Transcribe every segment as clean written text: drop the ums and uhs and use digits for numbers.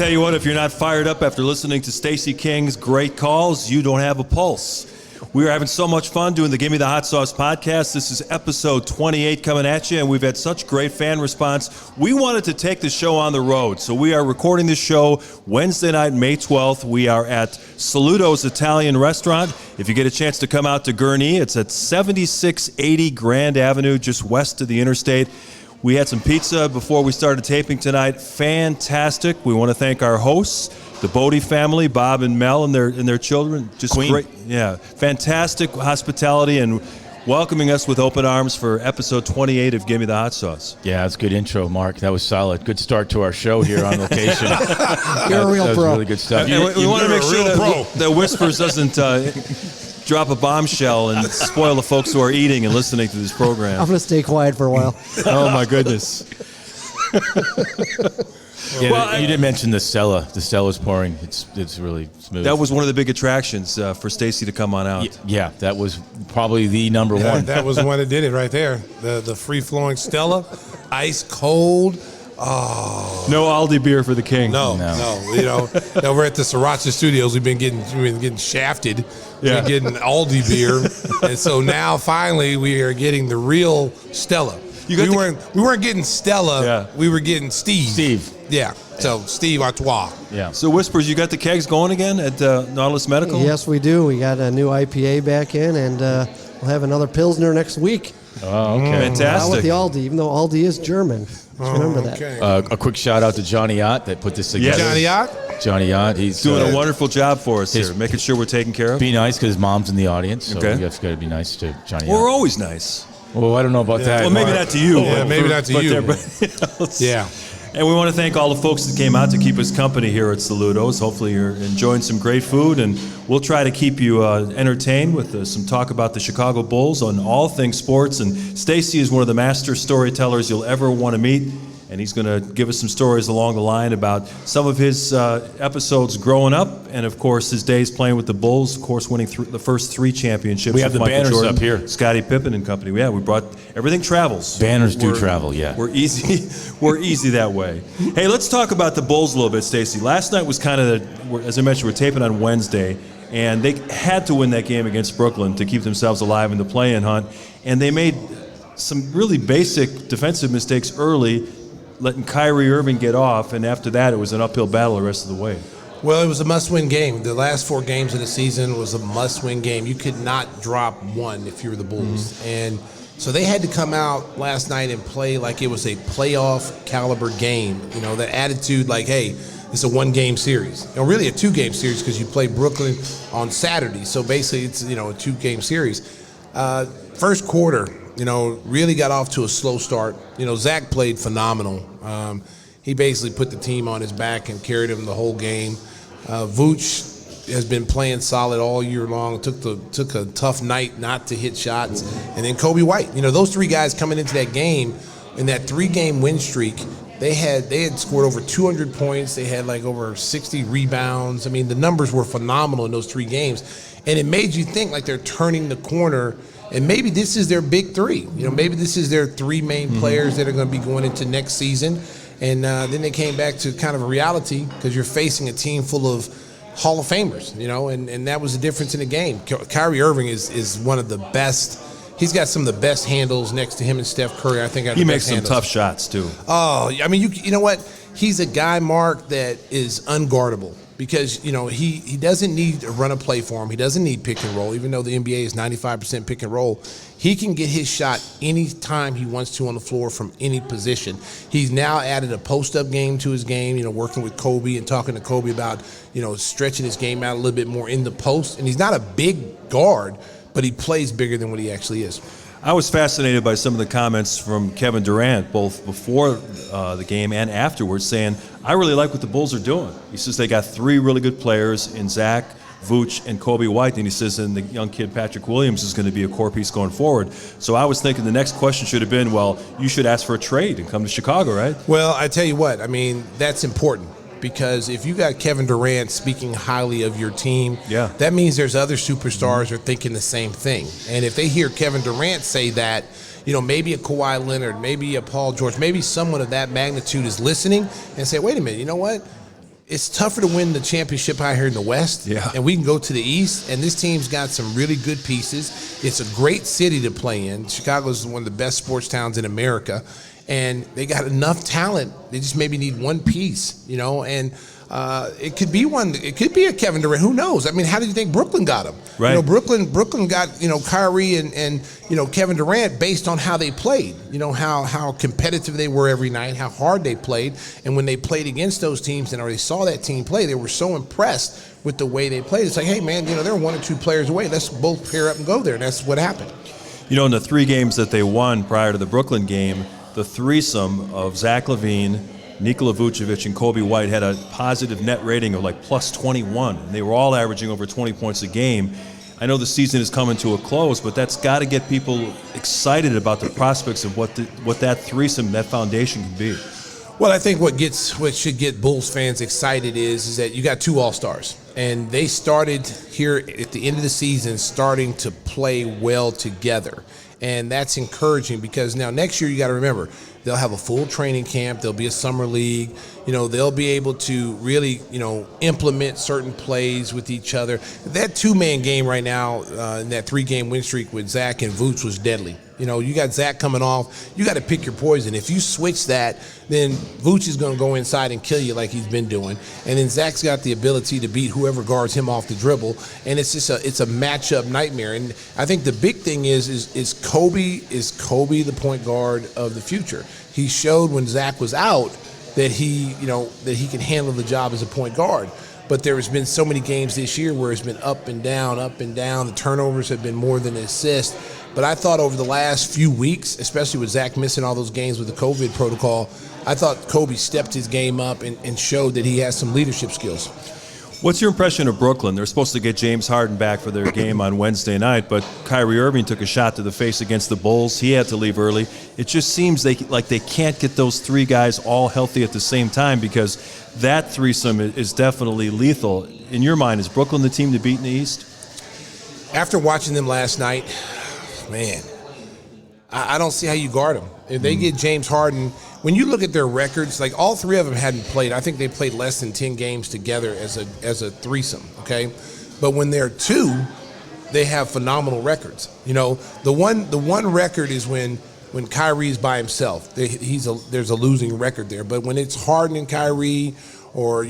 tell you what, if you're not fired up after listening to Stacey King's great calls, you don't have a pulse. We are having so much fun doing the Gimme the Hot Sauce podcast. This is episode 28 coming at you, and we've had such great fan response. We wanted to take the show on the road, so we are recording this show Wednesday night, May 12th. We are at Salutos Italian Restaurant. If you get a chance to come out to Gurnee, it's at 7680 Grand Avenue, just west of the interstate. We had some pizza before we started taping tonight. Fantastic. We want to thank our hosts, the Bodie family, Bob and Mel and their children. Just Queen. Great. Yeah, fantastic hospitality and welcoming us with open arms for episode 28 of Gimme the Hot Sauce. Yeah, that's a good intro, Mark. That was solid. Good start to our show here on location. You're a real that was pro. Really good stuff. And we want to make sure that Whispers doesn't drop a bombshell and spoil the folks who are eating and listening to this program. I'm going to stay quiet for a while. Oh, my goodness. Yeah, Well, you didn't mention the Stella. The Stella's pouring. It's really smooth. That was one of the big attractions for Stacey to come on out. Yeah, that was probably the number one. That was the one that did it right there. The free-flowing Stella, ice cold. Oh. No Aldi beer for the king. No. You know, over at the Sriracha Studios, we've been getting shafted. Yeah. We're getting Aldi beer, and so now finally we are getting the real Stella. We weren't getting Stella. Yeah. We were getting Steve. Yeah. So Steve Artois. Yeah. So Whispers, you got the kegs going again at Nautilus Medical? Yes, we do. We got a new IPA back in, and we'll have another Pilsner next week. Oh, okay. Not Fantastic. with the Aldi, even though Aldi is German. Just remember that. Okay. A quick shout out to Johnny Ott that put this together. Johnny Ott? Johnny Ott. He's Doing a wonderful job for us his- here, making sure we're taken care of. Be nice because his mom's in the audience, so Okay. you have got to be nice to Johnny Well, Ott. we're always nice. Well, I don't know about that. Well, maybe Mark. not to you. Yeah, but maybe not to you. everybody else. Yeah. And we want to thank all the folks that came out to keep us company here at Salutos. Hopefully you're enjoying some great food, and we'll try to keep you entertained with some talk about the Chicago Bulls on all things sports. And Stacey is one of the master storytellers you'll ever want to meet, and he's going to give us some stories along the line about some of his episodes growing up, and of course his days playing with the Bulls, of course winning the first 3 championships. We have with the Michael banners Jordan, up here. Scottie Pippen and company. Yeah, we brought everything travels. Banners do travel, yeah. We're easy. We're easy that way. Hey, let's talk about the Bulls a little bit, Stacey. Last night was kind of, as I mentioned, we're taping on Wednesday, and they had to win that game against Brooklyn to keep themselves alive in the play-in hunt, and they made some really basic defensive mistakes early, letting Kyrie Irving get off, and after that it was an uphill battle the rest of the way. Well, it was a must-win game. The last 4 games of the season was a must-win game. You could not drop one if you were the Bulls. Mm-hmm. And so they had to come out last night and play like it was a playoff caliber game. You know, that attitude like, hey, it's a 1-game series. You know, really a 2-game series because you play Brooklyn on Saturday. So basically it's, you know, a 2-game series. First quarter, you know, really got off to a slow start. You know, Zach played phenomenal. He basically put the team on his back and carried him the whole game. Vooch has been playing solid all year long. Took a tough night not to hit shots. And then Kobe White. You know, those 3 guys coming into that game, in that 3-game win streak, they had scored over 200 points. They had like over 60 rebounds. I mean, the numbers were phenomenal in those 3 games. And it made you think like they're turning the corner. And maybe this is their big 3. You know, maybe this is their 3 main players that are going to be going into next season. And then they came back to kind of a reality because you're facing a team full of Hall of Famers, you know, and that was the difference in the game. Kyrie Irving is one of the best. He's got some of the best handles next to him and Steph Curry. I think He makes some tough shots too. Oh, I mean, you know what? He's a guy, Mark, that is unguardable. Because, you know, he doesn't need to run a play for him. He doesn't need pick and roll, even though the NBA is 95% pick and roll. He can get his shot anytime he wants to on the floor from any position. He's now added a post-up game to his game, you know, working with Kobe and talking to Kobe about, you know, stretching his game out a little bit more in the post. And he's not a big guard, but he plays bigger than what he actually is. I was fascinated by some of the comments from Kevin Durant, both before the game and afterwards, saying, I really like what the Bulls are doing. He says they got 3 really good players in Zach, Vooch, and Kobe White, and he says, and the young kid Patrick Williams is going to be a core piece going forward. So I was thinking the next question should have been, well, you should ask for a trade and come to Chicago, right? Well, I tell you what, I mean, that's important. Because if you got Kevin Durant speaking highly of your team, that means there's other superstars are thinking the same thing. And if they hear Kevin Durant say that, you know, maybe a Kawhi Leonard, maybe a Paul George, maybe someone of that magnitude is listening and say, wait a minute, you know what? it's tougher to win the championship out here in the West. Yeah. And we can go to the East, and this team's got some really good pieces. It's a great city to play in. Chicago's one of the best sports towns in America, and they got enough talent. They just maybe need one piece, and it could be one. It could be a Kevin Durant. Who knows? I mean, how do you think Brooklyn got him? Right. Brooklyn got, Kyrie and Kevin Durant based on how they played. How competitive they were every night, how hard they played. And when they played against those teams and already saw that team play, they were so impressed with the way they played. It's like, hey, man, they're one or two players away. Let's both pair up and go there. And that's what happened. In the 3 games that they won prior to the Brooklyn game, the threesome of Zach LaVine, Nikola Vucevic, and Kobe White had a positive net rating of like plus 21. And they were all averaging over 20 points a game. I know the season is coming to a close, but that's got to get people excited about the prospects of what that threesome, that foundation can be. Well, I think what should get Bulls fans excited is that you got 2 All-Stars. And they started here at the end of the season starting to play well together. And that's encouraging because now next year you got to remember, they'll have a full training camp. There'll be a summer league. They'll be able to really, implement certain plays with each other. That 2-man game right now, in that 3-game win streak with Zach and Vooch was deadly. You got Zach coming off. You got to pick your poison. If you switch that, then Vooch is going to go inside and kill you like he's been doing. And then Zach's got the ability to beat whoever guards him off the dribble. And it's just it's a matchup nightmare. And I think the big thing is Kobe the point guard of the future. He showed when Zach was out that he can handle the job as a point guard. But there has been so many games this year where it's been up and down. The turnovers have been more than assists. But I thought over the last few weeks, especially with Zach missing all those games with the COVID protocol, I thought Kobe stepped his game up and showed that he has some leadership skills. What's your impression of Brooklyn? They're supposed to get James Harden back for their game on Wednesday night, but Kyrie Irving took a shot to the face against the Bulls. He had to leave early. It just seems like they can't get those 3 guys all healthy at the same time because that threesome is definitely lethal. In your mind, is Brooklyn the team to beat in the East? After watching them last night, man, I don't see how you guard them. If they get James Harden, when you look at their records, like all 3 of them hadn't played. I think they played less than 10 games together as a threesome, okay? But when they're 2, they have phenomenal records. The one record is when Kyrie's by himself. There's a losing record there. But when it's Harden and Kyrie, or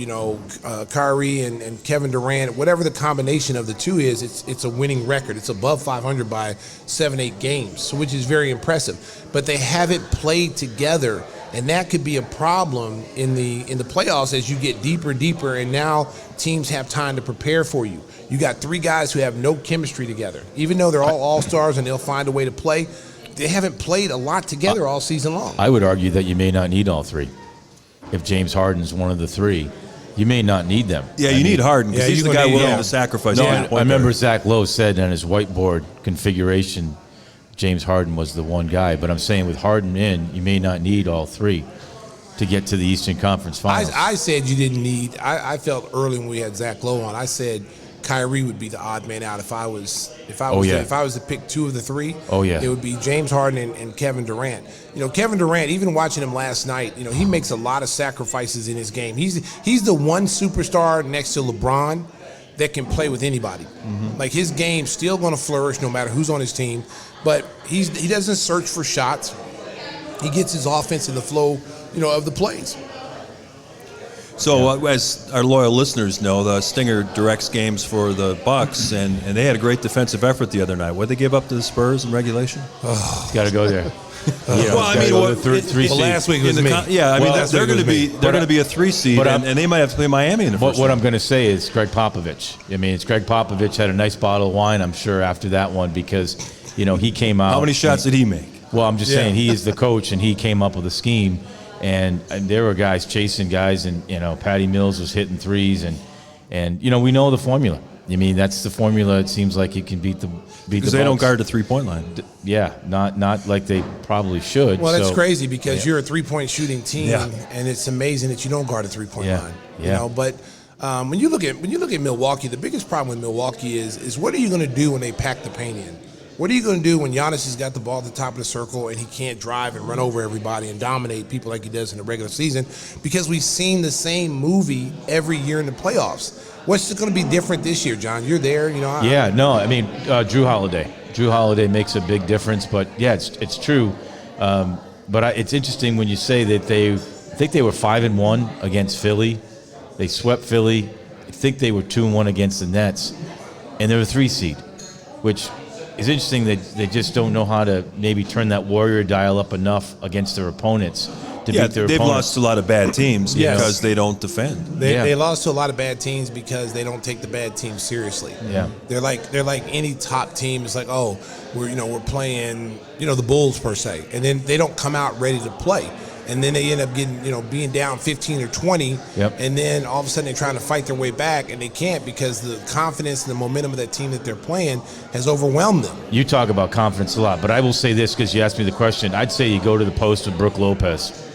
Kyrie and Kevin Durant, whatever the combination of the 2 is, it's a winning record. It's above 500 by 7-8 games, which is very impressive. But they haven't played together, and that could be a problem in the playoffs as you get deeper, and now teams have time to prepare for you. You got 3 guys who have no chemistry together, even though they're all stars and they'll find a way to play. They haven't played a lot together all season long. I would argue that you may not need all 3. If James Harden's one of the 3, you may not need them. Yeah, you need Harden because he's the guy willing to sacrifice. No, I remember Zach Lowe said on his whiteboard configuration, James Harden was the one guy. But I'm saying with Harden in, you may not need all 3 to get to the Eastern Conference Finals. I said you didn't need. I felt early when we had Zach Lowe on. I said Kyrie would be the odd man out if I was to pick 2 of the 3. It would be James Harden and Kevin Durant. Kevin Durant, even watching him last night, he makes a lot of sacrifices in his game. He's the one superstar next to LeBron that can play with anybody. Mm-hmm. Like his game's still going to flourish no matter who's on his team, but he doesn't search for shots. He gets his offense in the flow, of the plays. So as our loyal listeners know, the Stinger directs games for the Bucks, and they had a great defensive effort the other night. What did they give up to the Spurs in regulation? Got to go there. Last week was me. They're going to be a 3 seed, and they might have to play Miami in the first. What I'm going to say is Greg Popovich. I mean, Greg Popovich had a nice bottle of wine, I'm sure, after that one because he came out. How many shots did he make? Well, I'm just saying he is the coach, and he came up with a scheme. And there were guys chasing guys, and Patty Mills was hitting 3s, and we know the formula. I mean, that's the formula. It seems like it can beat the because they don't guard the 3-point line. Yeah, not like they probably should. Well, that's crazy because you're a 3-point shooting team, and it's amazing that you don't guard a 3-point line. But when you look at Milwaukee, the biggest problem with Milwaukee is what are you going to do when they pack the paint in? What are you going to do when Giannis has got the ball at the top of the circle and he can't drive and run over everybody and dominate people like he does in the regular season? Because we've seen the same movie every year in the playoffs. What's going to be different this year, John? You're there, you know. Drew Holiday. Drew Holiday makes a big difference, but yeah, it's true. It's interesting when you say that I think they were 5-1 against Philly. They swept Philly. I think they were 2-1 against the Nets, and they're a 3 seed, which is interesting that they just don't know how to maybe turn that Warrior dial up enough against their opponents to beat their opponents. They've lost to a lot of bad teams because they don't defend. They lost to a lot of bad teams because they don't take the bad teams seriously. Yeah, they're like any top team. It's like, oh, we're playing the Bulls per se, and then they don't come out ready to play. And then they end up getting, being down 15 or 20, and then all of a sudden they're trying to fight their way back, and they can't because the confidence and the momentum of that team that they're playing has overwhelmed them. You talk about confidence a lot, but I will say this because you asked me the question. I'd say you go to the post with Brook Lopez.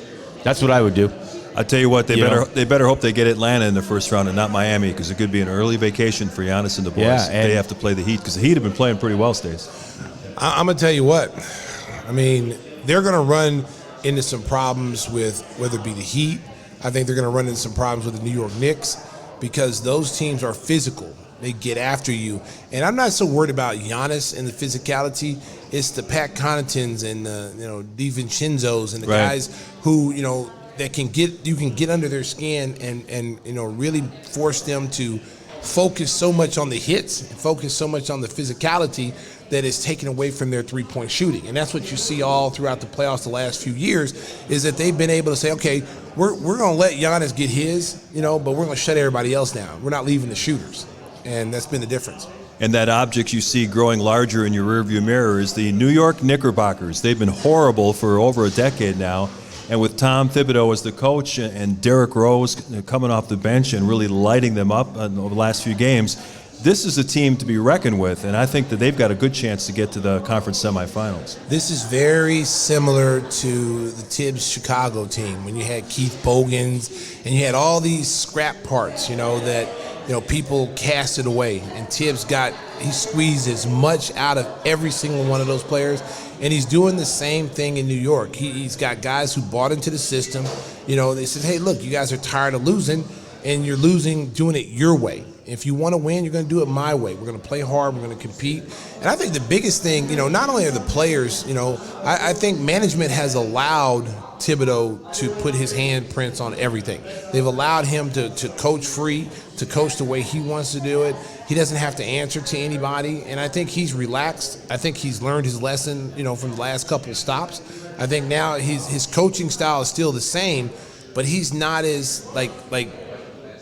That's what I would do. I tell you what, they better hope they get Atlanta in the first round and not Miami, because it could be an early vacation for Giannis and the boys. Yeah, and they have to play the Heat, because the Heat have been playing pretty well, Stacey. I'm going to tell you what. I mean, they're going to run into some problems with whether it be the Heat. I think they're going to run into some problems with the New York Knicks because those teams are physical. They get after you. And I'm not so worried about Giannis and the physicality. It's the Pat Connaughtons and the DiVincenzos and the guys who, that you can get under their skin and really force them to focus so much on the hits and focus so much on the physicality that is taken away from their three-point shooting. And that's what you see all throughout the playoffs the last few years, is that they've been able to say, okay, we're going to let Giannis get his, but we're going to shut everybody else down. We're not leaving the shooters. And that's been the difference. And that object you see growing larger in your rearview mirror is the New York Knickerbockers. They've been horrible for over a decade now. And with Tom Thibodeau as the coach and Derrick Rose coming off the bench and really lighting them up over the last few games, this is a team to be reckoned with, and I think that they've got a good chance to get to the conference semifinals. This is very similar to the Tibbs Chicago team when you had Keith Bogans and you had all these scrap parts, that people casted away, and Tibbs he squeezed as much out of every single one of those players, and he's doing the same thing in New York. He's got guys who bought into the system. They said, hey, look, you guys are tired of losing, and you're losing doing it your way. If you want to win, you're going to do it my way. We're going to play hard. We're going to compete. And I think the biggest thing, not only are the players, I think management has allowed Thibodeau to put his handprints on everything. They've allowed him to coach free, to coach the way he wants to do it. He doesn't have to answer to anybody. And I think he's relaxed. I think he's learned his lesson, from the last couple of stops. I think now his coaching style is still the same, but he's not as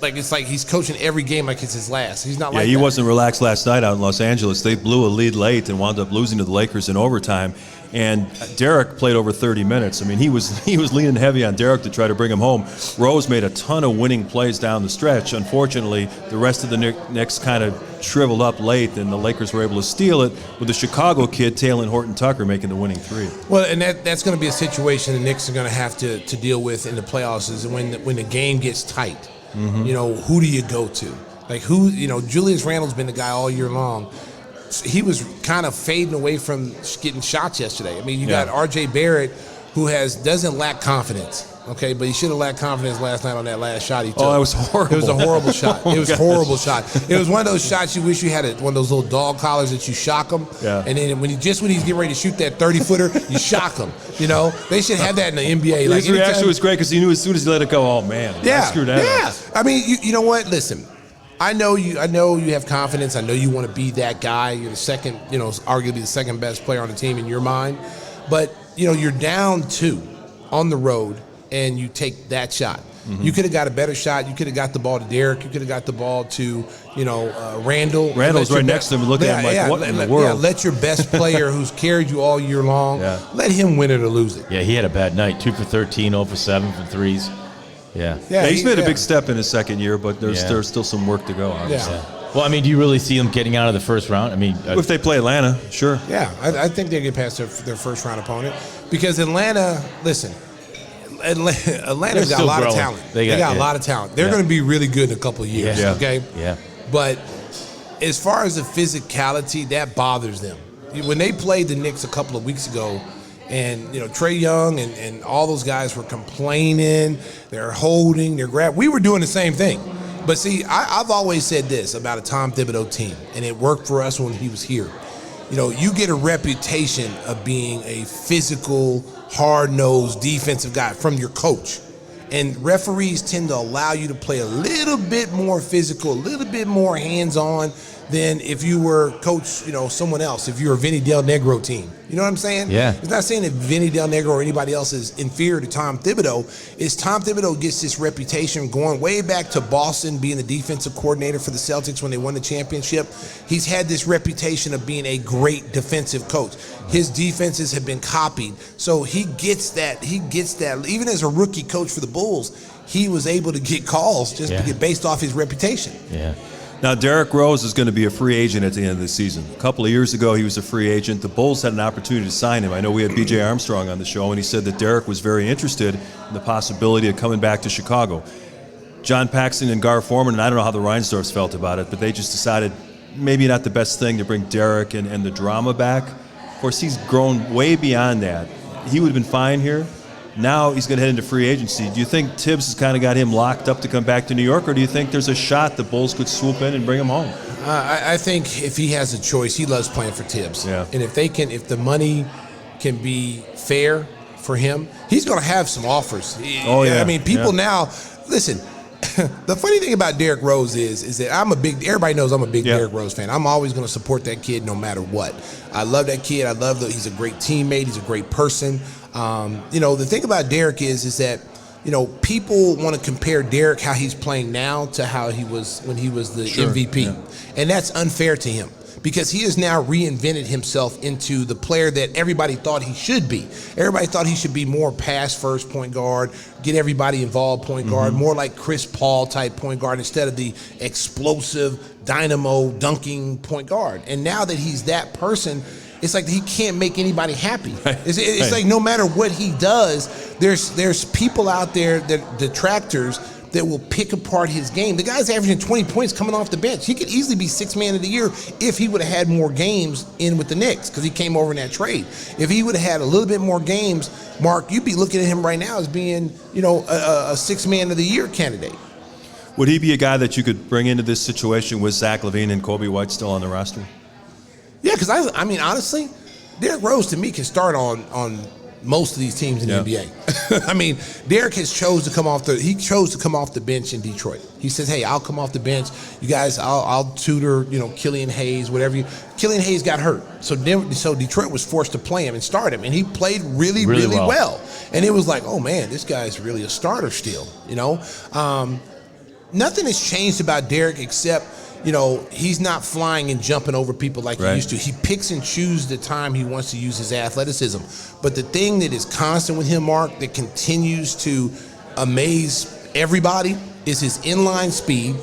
it's like he's coaching every game like it's his last. He's not like that. He wasn't relaxed last night out in Los Angeles. They blew a lead late and wound up losing to the Lakers in overtime. And Derrick played over 30 minutes. I mean, he was leaning heavy on Derrick to try to bring him home. Rose made a ton of winning plays down the stretch. Unfortunately, the rest of the Knicks kind of shriveled up late, and the Lakers were able to steal it with the Chicago kid, Talen Horton-Tucker, making the winning three. Well, and that's going to be a situation the Knicks are going to have to deal with in the playoffs, is when the game gets tight. Mm-hmm. Who do you go to? Like Julius Randle's been the guy all year long. He was kind of fading away from getting shots yesterday. I mean, you got R.J. Barrett, who doesn't lack confidence. Okay, but he should have lacked confidence last night on that last shot he took. Oh, it was horrible. It was a horrible shot. It was a horrible shot. It was one of those shots you wish you had one of those little dog collars that you shock him. Yeah. And then when he's getting ready to shoot that 30-footer, you shock him. They should have that in the NBA. His reaction was great because he knew as soon as he let it go, oh man, I screwed that up. I mean, you know what? Listen, I know you have confidence. I know you want to be that guy. You're the second, arguably the second best player on the team in your mind. But you're down 2 on the road, and you take that shot. Mm-hmm. You could have got a better shot. You could have got the ball to Derrick. You could have got the ball to, Randle. Randle's right next to him looking at him like, what in the world? Yeah, let your best player who's carried you all year long, let him win it or lose it. Yeah, he had a bad night. 2 for 13, 0 for 7 from threes. Yeah, he's made a big step in his second year, but there's still some work to go, obviously. Yeah. Well, I mean, do you really see them getting out of the first round? I mean, if they play Atlanta, sure. Yeah, I think they get past their first round opponent because Atlanta. Listen, Atlanta's got a lot of talent. They got a lot of talent. They're going to be really good in a couple of years. Okay. Yeah. But as far as the physicality, that bothers them. When they played the Knicks a couple of weeks ago, and Trae Young and all those guys were complaining, they're holding, they're grabbing. We were doing the same thing. But see, I've always said this about a Tom Thibodeau team, and it worked for us when he was here. You get a reputation of being a physical, hard-nosed defensive guy from your coach. And referees tend to allow you to play a little bit more physical, a little bit more hands-on than if you were coach, someone else, if you're a Vinny Del Negro team. You know what I'm saying? Yeah. It's not saying that Vinny Del Negro or anybody else is inferior to Tom Thibodeau. It's Tom Thibodeau gets this reputation going way back to Boston, being the defensive coordinator for the Celtics when they won the championship. He's had this reputation of being a great defensive coach. His defenses have been copied. So he gets that. Even as a rookie coach for the Bulls, he was able to get calls just based off his reputation. Yeah. Now, Derrick Rose is going to be a free agent at the end of the season. A couple of years ago, he was a free agent. The Bulls had an opportunity to sign him. I know we had B.J. Armstrong on the show, and he said that Derrick was very interested in the possibility of coming back to Chicago. John Paxson and Gar Forman, and I don't know how the Reinsdorfs felt about it, but they just decided maybe not the best thing to bring Derrick and the drama back. Of course, he's grown way beyond that. He would have been fine here. Now he's going to head into free agency. Do you think Tibbs has kind of got him locked up to come back to New York, or do you think there's a shot the Bulls could swoop in and bring him home? I think if he has a choice, he loves playing for Tibbs. Yeah. And if the money can be fair for him, he's going to have some offers. Oh, yeah. I mean, people now, listen, the funny thing about Derrick Rose is that everybody knows I'm a big Derrick Rose fan. I'm always going to support that kid no matter what. I love that kid. I love that he's a great teammate. He's a great person. The thing about Derrick is that, people want to compare Derrick, how he's playing now, to how he was when he was the MVP. Yeah. And that's unfair to him because he has now reinvented himself into the player that everybody thought he should be. Everybody thought he should be more pass first point guard, get everybody involved point guard, more like Chris Paul type point guard instead of the explosive, dynamo, dunking point guard. And now that he's that person, it's like he can't make anybody happy. It's like no matter what he does, there's people out there, that detractors, that will pick apart his game. The guy's averaging 20 points coming off the bench. He could easily be sixth man of the year if he would have had more games in with the Knicks because he came over in that trade. If he would have had a little bit more games, Mark, you'd be looking at him right now as being, a sixth man of the year candidate. Would he be a guy that you could bring into this situation with Zach LaVine and Kobe White still on the roster? Yeah, because I mean, honestly, Derrick Rose to me can start on most of these teams in the NBA. I mean, Derrick chose to come off the bench in Detroit. He says, "Hey, I'll come off the bench. You guys, I'll tutor, Killian Hayes, whatever." Killian Hayes got hurt, so Detroit was forced to play him and start him, and he played really well. And it was like, oh man, this guy's really a starter still. Nothing has changed about Derrick except, he's not flying and jumping over people like he used to. He picks and chooses the time he wants to use his athleticism. But the thing that is constant with him, Mark, that continues to amaze everybody is his inline speed.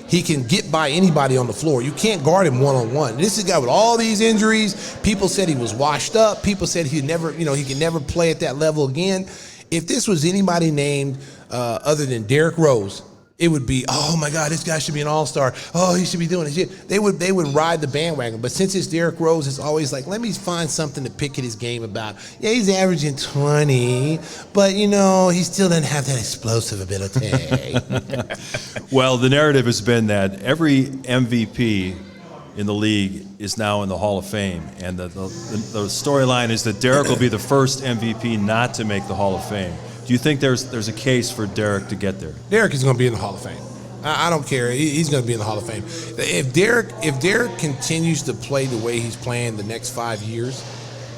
He can get by anybody on the floor. You can't guard him one-on-one. This is a guy with all these injuries. People said he was washed up. People said he can never play at that level again. If this was anybody named other than Derrick Rose, it would be, oh my God, this guy should be an all-star. Oh, he should be doing this. They would ride the bandwagon. But since it's Derrick Rose, it's always like, let me find something to pick at his game about. Yeah, he's averaging 20, but he still doesn't have that explosive ability. Well, the narrative has been that every MVP in the league is now in the Hall of Fame, and the storyline is that Derrick will be the first MVP not to make the Hall of Fame. Do you think there's a case for Derrick to get there? Derrick is going to be in the Hall of Fame. I don't care. He's going to be in the Hall of Fame. If Derrick continues to play the way he's playing the next 5 years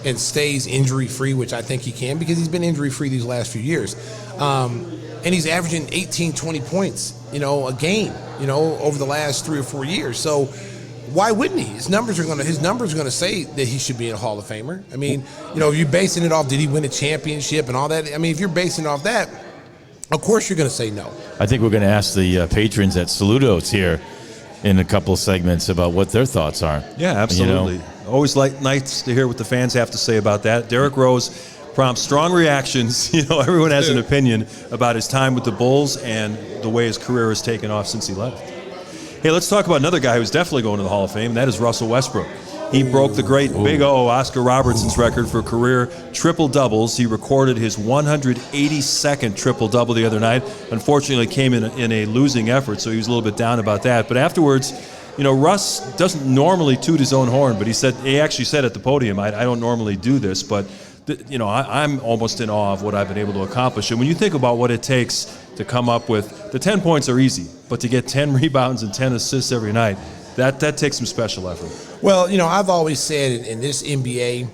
and stays injury-free, which I think he can because he's been injury-free these last few years, and he's averaging 18, 20 points, a game, over the last 3 or 4 years. So why wouldn't he? His numbers are going to say that he should be a Hall of Famer. I mean, if you're basing it off, did he win a championship and all that? I mean, if you're basing it off that, of course you're going to say no. I think we're going to ask the patrons at Salutos here in a couple of segments about what their thoughts are. Yeah, absolutely. Always nice to hear what the fans have to say about that. Derrick Rose prompts strong reactions. Everyone has an opinion about his time with the Bulls and the way his career has taken off since he left. Hey, let's talk about another guy who's definitely going to the Hall of Fame. That is Russell Westbrook. He broke the great Big O, Oscar Robertson's record for career triple-doubles. He recorded his 182nd triple-double the other night. Unfortunately, came in a losing effort, so he was a little bit down about that. But afterwards, Russ doesn't normally toot his own horn, but he actually said at the podium, I don't normally do this, but I'm almost in awe of what I've been able to accomplish. And when you think about what it takes to come up with, the 10 points are easy, but to get 10 rebounds and 10 assists every night, that takes some special effort. Well, I've always said in this NBA,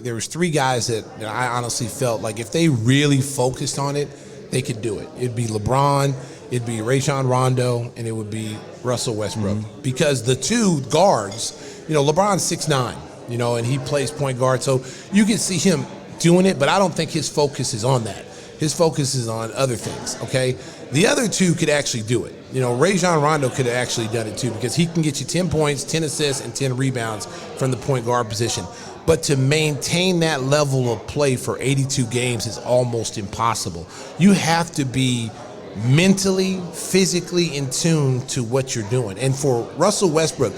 there was three guys that I honestly felt like if they really focused on it, they could do it. It'd be LeBron, it'd be Rajon Rondo, and it would be Russell Westbrook. Mm-hmm. Because the two guards, LeBron's 6'9", and he plays point guard, so you can see him doing it, but I don't think his focus is on that. His focus is on other things, okay? The other two could actually do it. Rajon Rondo could have actually done it too because he can get you 10 points, 10 assists, and 10 rebounds from the point guard position. But to maintain that level of play for 82 games is almost impossible. You have to be mentally, physically in tune to what you're doing. And for Russell Westbrook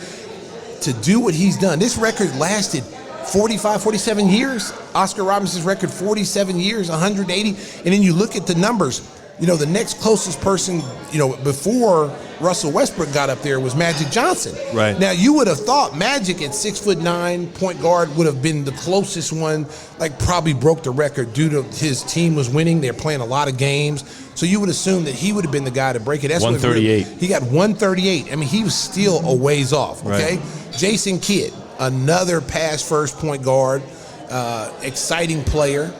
to do what he's done, this record lasted 45, 47 years. Oscar Robinson's record, 47 years, 180. And then you look at the numbers. The next closest person, before Russell Westbrook got up there was Magic Johnson. Right. Now, you would have thought Magic at 6'9", point guard would have been the closest one, probably broke the record due to his team was winning. They're playing a lot of games. So you would assume that he would have been the guy to break it. That's 138. He got 138. I mean, he was still a ways off, okay? Right. Jason Kidd, another pass-first point guard, exciting player.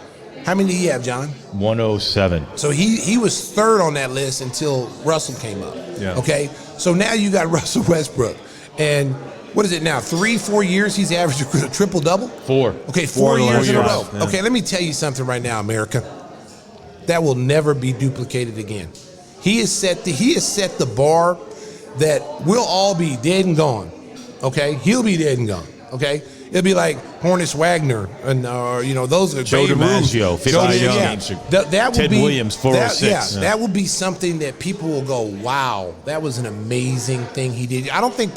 How many do you have, John? 107. So he was third on that list until Russell came up. Yeah. Okay? So now you got Russell Westbrook. And what is it now? 3-4 years he's averaged a triple-double? 4. Okay, 4 years in a row. Yeah. Okay, let me tell you something right now, America. That will never be duplicated again. He has set the bar that we'll all be dead and gone. Okay? He'll be dead and gone. Okay? It'll be like Hornets Wagner and those are Joe DiMaggio, 55 games. That Ted Williams, 406. That will be something that people will go, wow, that was an amazing thing he did. I think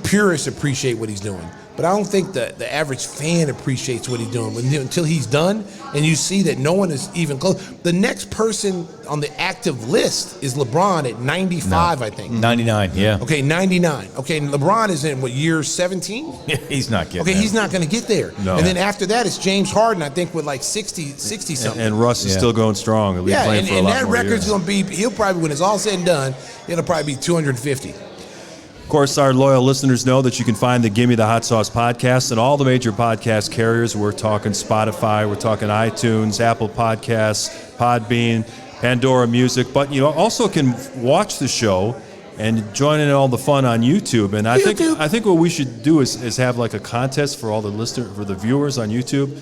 purists appreciate what he's doing, but I don't think the average fan appreciates what he's doing until he's done and you see that no one is even close. The next person on the active list is LeBron at 95, I think. 99, yeah. Okay, 99. Okay, and LeBron is in, year 17? He's not getting Okay, there. he's not going to get there. No. And then after that, it's James Harden, I think, with 60-something. And Russ is still going strong. He'll be playing for a lot that more record's years. going to be, he'll probably, when it's all said and done, it'll probably be 250. Of course, our loyal listeners know that you can find the Gimme the Hot Sauce podcast and all the major podcast carriers. We're talking Spotify, we're talking iTunes, Apple Podcasts, Podbean, Pandora Music. But you also can watch the show and join in all the fun on YouTube. And I think what we should do is have a contest for all the the viewers on YouTube.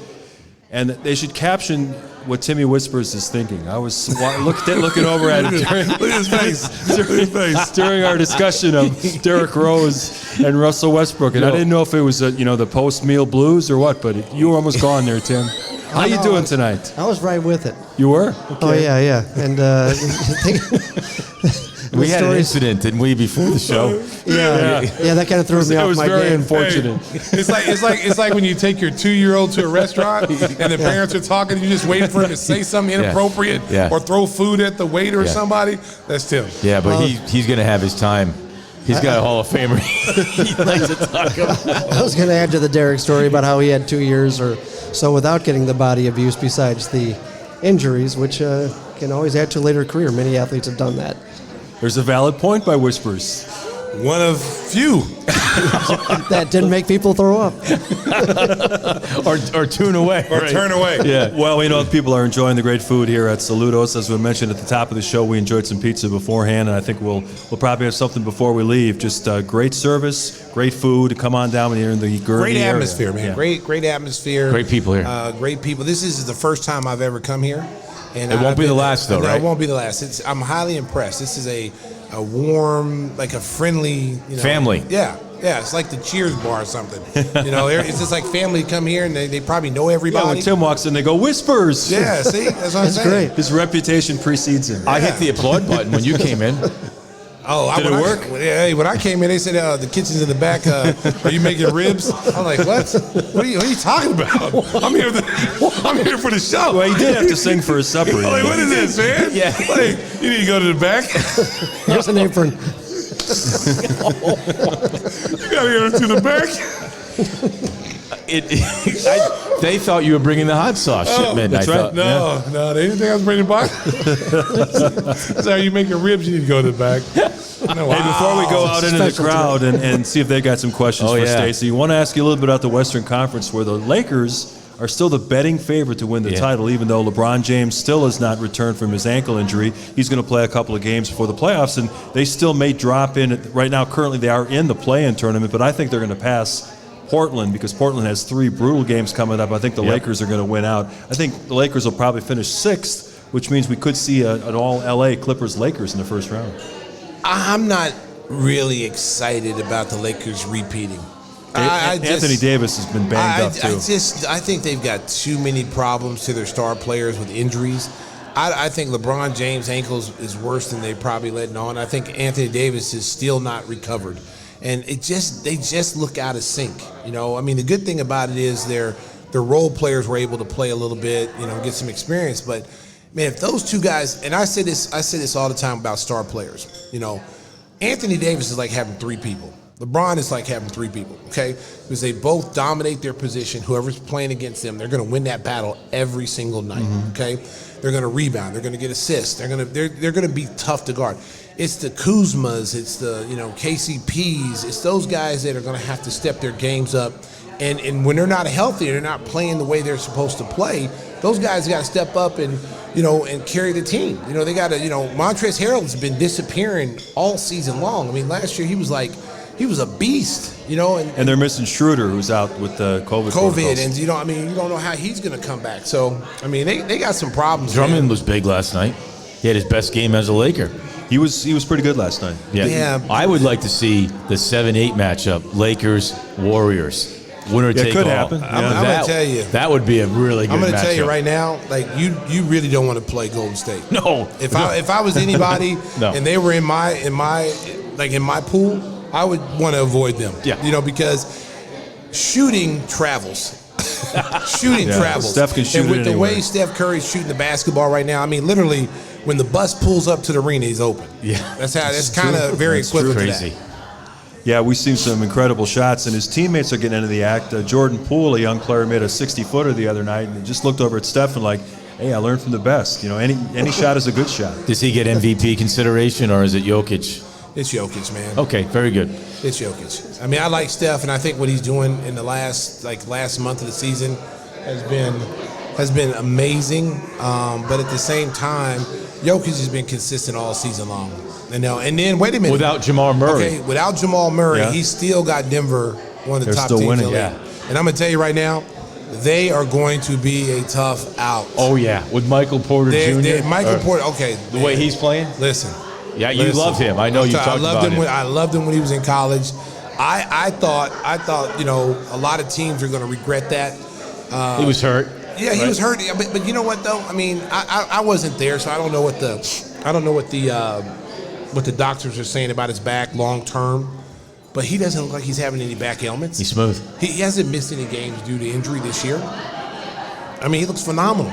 And they should caption what Timmy Whispers is thinking. I was looking over at it during our discussion of Derrick Rose and Russell Westbrook, and I didn't know if it was the post-meal blues or what. But you were almost gone there, Tim. How you doing tonight? I was right with it. You were? Okay. Oh yeah. And we had an incident, didn't we, before the show? Yeah, that kind of threw me off my game. It was very unfortunate. It's like when you take your 2-year-old to a restaurant and the parents are talking, and you're just waiting for him to say something inappropriate or throw food at the waiter or somebody. That's Tim. Yeah, but he's going to have his time. He's got a Hall of Famer he likes to talk about. I was going to add to the Derrick story about how he had 2 years or so without getting the body abuse besides the injuries, which can always add to a later career. Many athletes have done that. There's a valid point by Whispers. One of few. That didn't make people throw up. or tune away. Or turn away. Yeah. Well, we know people are enjoying the great food here at Salutos. As we mentioned at the top of the show, we enjoyed some pizza beforehand, and I think we'll probably have something before we leave. Just great service, great food. Come on down here in the Gurnee Great atmosphere, area. man. Yeah. Great atmosphere. Great people here. Great people. This is the first time I've ever come here. And it won't be the last, though, right? It won't be the last. I'm highly impressed. This is a warm, a friendly, family. Yeah. It's like the Cheers bar or something. It's just like family come here and they probably know everybody. Yeah, when Tim walks in, they go, Whispers. Yeah, see? That's what I'm saying. Great. His reputation precedes him. I hit the applaud button when you came in. Oh, Did it work? Hey, when I came in, they said the kitchen's in the back. Are you making ribs? I'm like, what? What are you talking about? I'm here for the show. Well, he did have to sing for his supper. I'm like, what is this, man? Yeah. Like, you need to go to the back. Here's an apron. You gotta go to the back. They thought you were bringing the hot sauce shipment. that's I right. thought, No, they didn't think I was bringing the box. So you making ribs, you need to go to the back. Hey, before we go out into the crowd and see if they got some questions for Stacey, I want to ask you a little bit about the Western Conference, where the Lakers are still the betting favorite to win the title, even though LeBron James still has not returned from his ankle injury. He's going to play a couple of games before the playoffs, and they still may drop in. Right now, currently, they are in the play-in tournament, but I think they're going to pass Portland because Portland has 3 brutal games coming up. I think the Lakers are going to win out. I think the Lakers will probably finish 6th, which means we could see an all-LA Clippers-Lakers in the first round. I'm not really excited about the Lakers repeating. Anthony Davis has been banged up too. I think they've got too many problems to their star players with injuries. I think LeBron James' ankles is worse than they probably letting on. I think Anthony Davis is still not recovered, and they just look out of sync. You know, I mean, the good thing about it is their role players were able to play a little bit, you know, get some experience. But man, if those two guys, and I say this all the time about star players, you know, Anthony Davis is like having 3 people. LeBron is like having 3 people, okay? Because they both dominate their position. Whoever's playing against them, they're going to win that battle every single night, okay? They're going to rebound. They're going to get assists. They're going to be tough to guard. It's the Kuzmas. It's the KCPs. It's those guys that are going to have to step their games up. And when they're not healthy, they're not playing the way they're supposed to play. Those guys got to step up and carry the team. You know, they got to. Montrezl Harrell's been disappearing all season long. I mean, last year he was a beast, and they're missing Schroeder, who's out with the COVID protocols. and you don't know how he's going to come back. So I mean, they got some problems. Drummond man. was big last night. He had his best game as a Laker. He was pretty good last night. Yeah. I would like to see the 7-8 matchup, Lakers Warriors. Winner take could all. happen. I'm going to tell you. That would be a really good matchup. I'm going to tell you right now, like you really don't want to play Golden State. No. If I was anybody and they were in my pool, I would want to avoid them. Yeah. Because shooting travels. Travels. Steph can shoot and with it the anywhere. way Steph Curry's shooting the basketball right now, I mean, literally, when the bus pulls up to the arena, he's open. Yeah. That's kind of very equivalent Crazy. to that. Yeah, we've seen some incredible shots, and his teammates are getting into the act. Jordan Poole, a young player, made a 60-footer the other night, and just looked over at Steph and like, hey, I learned from the best. Any shot is a good shot. Does he get MVP consideration, or is it Jokic? It's Jokic, man. Okay, very good. It's Jokic. I mean, I like Steph, and I think what he's doing in the last month of the season has been amazing. But at the same time, Jokic has been consistent all season long. And then wait a minute. Without Jamal Murray. Okay, without Jamal Murray, he still got Denver one of the They're top still teams winning, in the league. And I'm going to tell you right now, they are going to be a tough out. Oh, yeah. With Michael Porter Jr.? Michael Porter, okay. The way he's playing? Listen. Yeah, you love him. I know you talked about him. I loved him when he was in college. I thought a lot of teams are going to regret that. He was hurt. Yeah, he was hurt. But you know what though? I mean, I wasn't there, so I don't know what the doctors are saying about his back long term. But he doesn't look like he's having any back ailments. He's smooth. He hasn't missed any games due to injury this year. I mean, he looks phenomenal.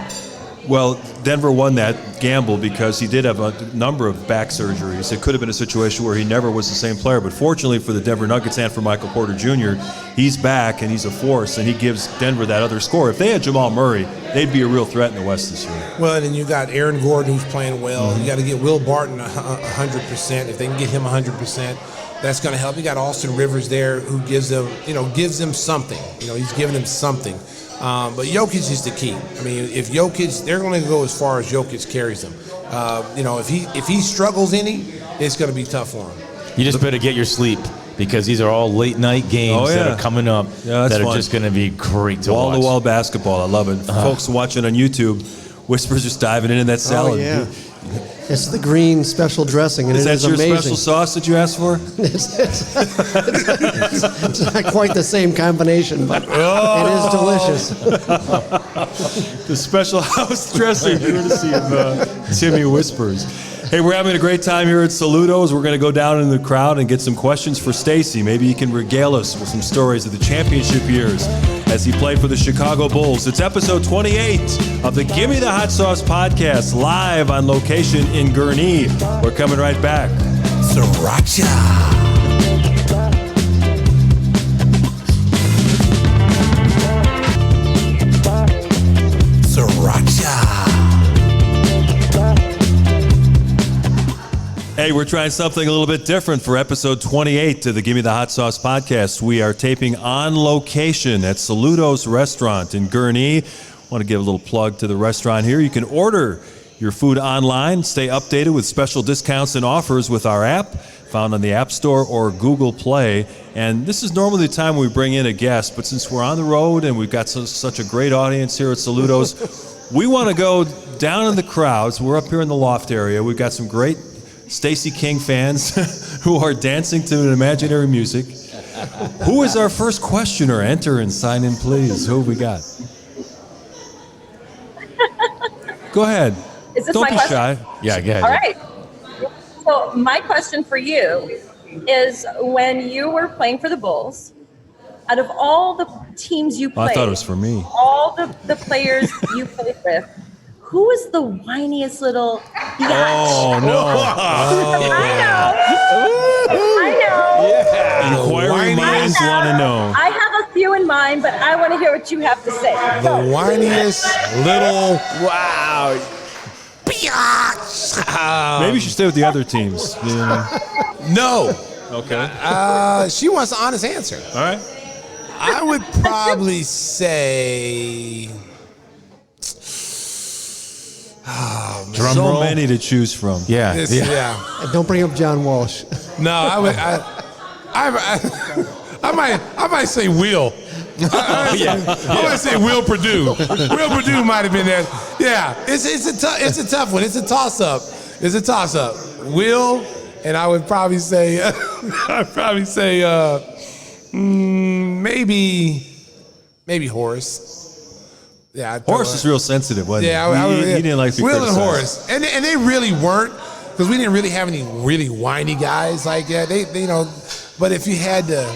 Well, Denver won that gamble because he did have a number of back surgeries. It could have been a situation where he never was the same player. But fortunately for the Denver Nuggets and for Michael Porter Jr., he's back and he's a force, and he gives Denver that other score. If they had Jamal Murray, they'd be a real threat in the West this year. Well, and then you got Aaron Gordon who's playing well. You got to get Will Barton 100%. If they can get him 100%, that's going to help. You got Austin Rivers there who gives them something. He's giving them something. But Jokic is the key. I mean, if Jokic, they're going to go as far as Jokic carries them. If he struggles any, it's going to be tough for him. You just better get your sleep because these are all late night games that are coming up that are just going to be great to watch. Wall-to-wall basketball. I love it. Folks watching on YouTube, Whisper's just diving in that salad. Oh, yeah. It's the green special dressing, and is it that is your amazing. special sauce that you asked for? It's not quite the same combination, but it is delicious. The special house dressing, courtesy of Timmy Whispers. Hey, we're having a great time here at Salutos. We're going to go down in the crowd and get some questions for Stacey. Maybe he can regale us with some stories of the championship years as he played for the Chicago Bulls. It's episode 28 of the Gimme the Hot Sauce podcast, live on location in Gurnee. We're coming right back. Sriracha. Hey, we're trying something a little bit different for episode 28 of the Gimme the Hot Sauce podcast. We are taping on location at Salutos Restaurant in Gurnee. I want to give a little plug to the restaurant here. You can order your food online, stay updated with special discounts and offers with our app, found on the App Store or Google Play. And this is normally the time we bring in a guest, but since we're on the road and we've got such a great audience here at Salutos, we want to go down in the crowds. We're up here in the loft area. We've got some great Stacey King fans who are dancing to an imaginary music. Who is our first questioner? Enter and sign in, please. Who have we got? Go ahead. Is this Don't my be question? shy. Yeah, go ahead. All right. So my question for you is, when you were playing for the Bulls, out of all the teams you played, I thought it was for me. all the players you played with, who is the whiniest little biatch? Oh, no. I know. Yeah. Inquiring minds want to know. I have a few in mind, but I want to hear what you have to say. The whiniest little Wow. biatch. Maybe you should stay with the other teams. Yeah. No. Okay. She wants an honest answer. All right. I would probably say. Oh, man. Drum So roll. many to choose from. Yeah. Yeah. And don't bring up John Walsh. No, I might say Will. I might say Will Purdue. Will Purdue might have been there. Yeah, it's a tough one. It's a toss up. Will, and I would probably say maybe Horace. Yeah, Horace is real sensitive, wasn't he? Yeah, he didn't like to be Will and criticized. Horace, and they really weren't, because we didn't really have any really whiny guys like that. They you know, but if you had to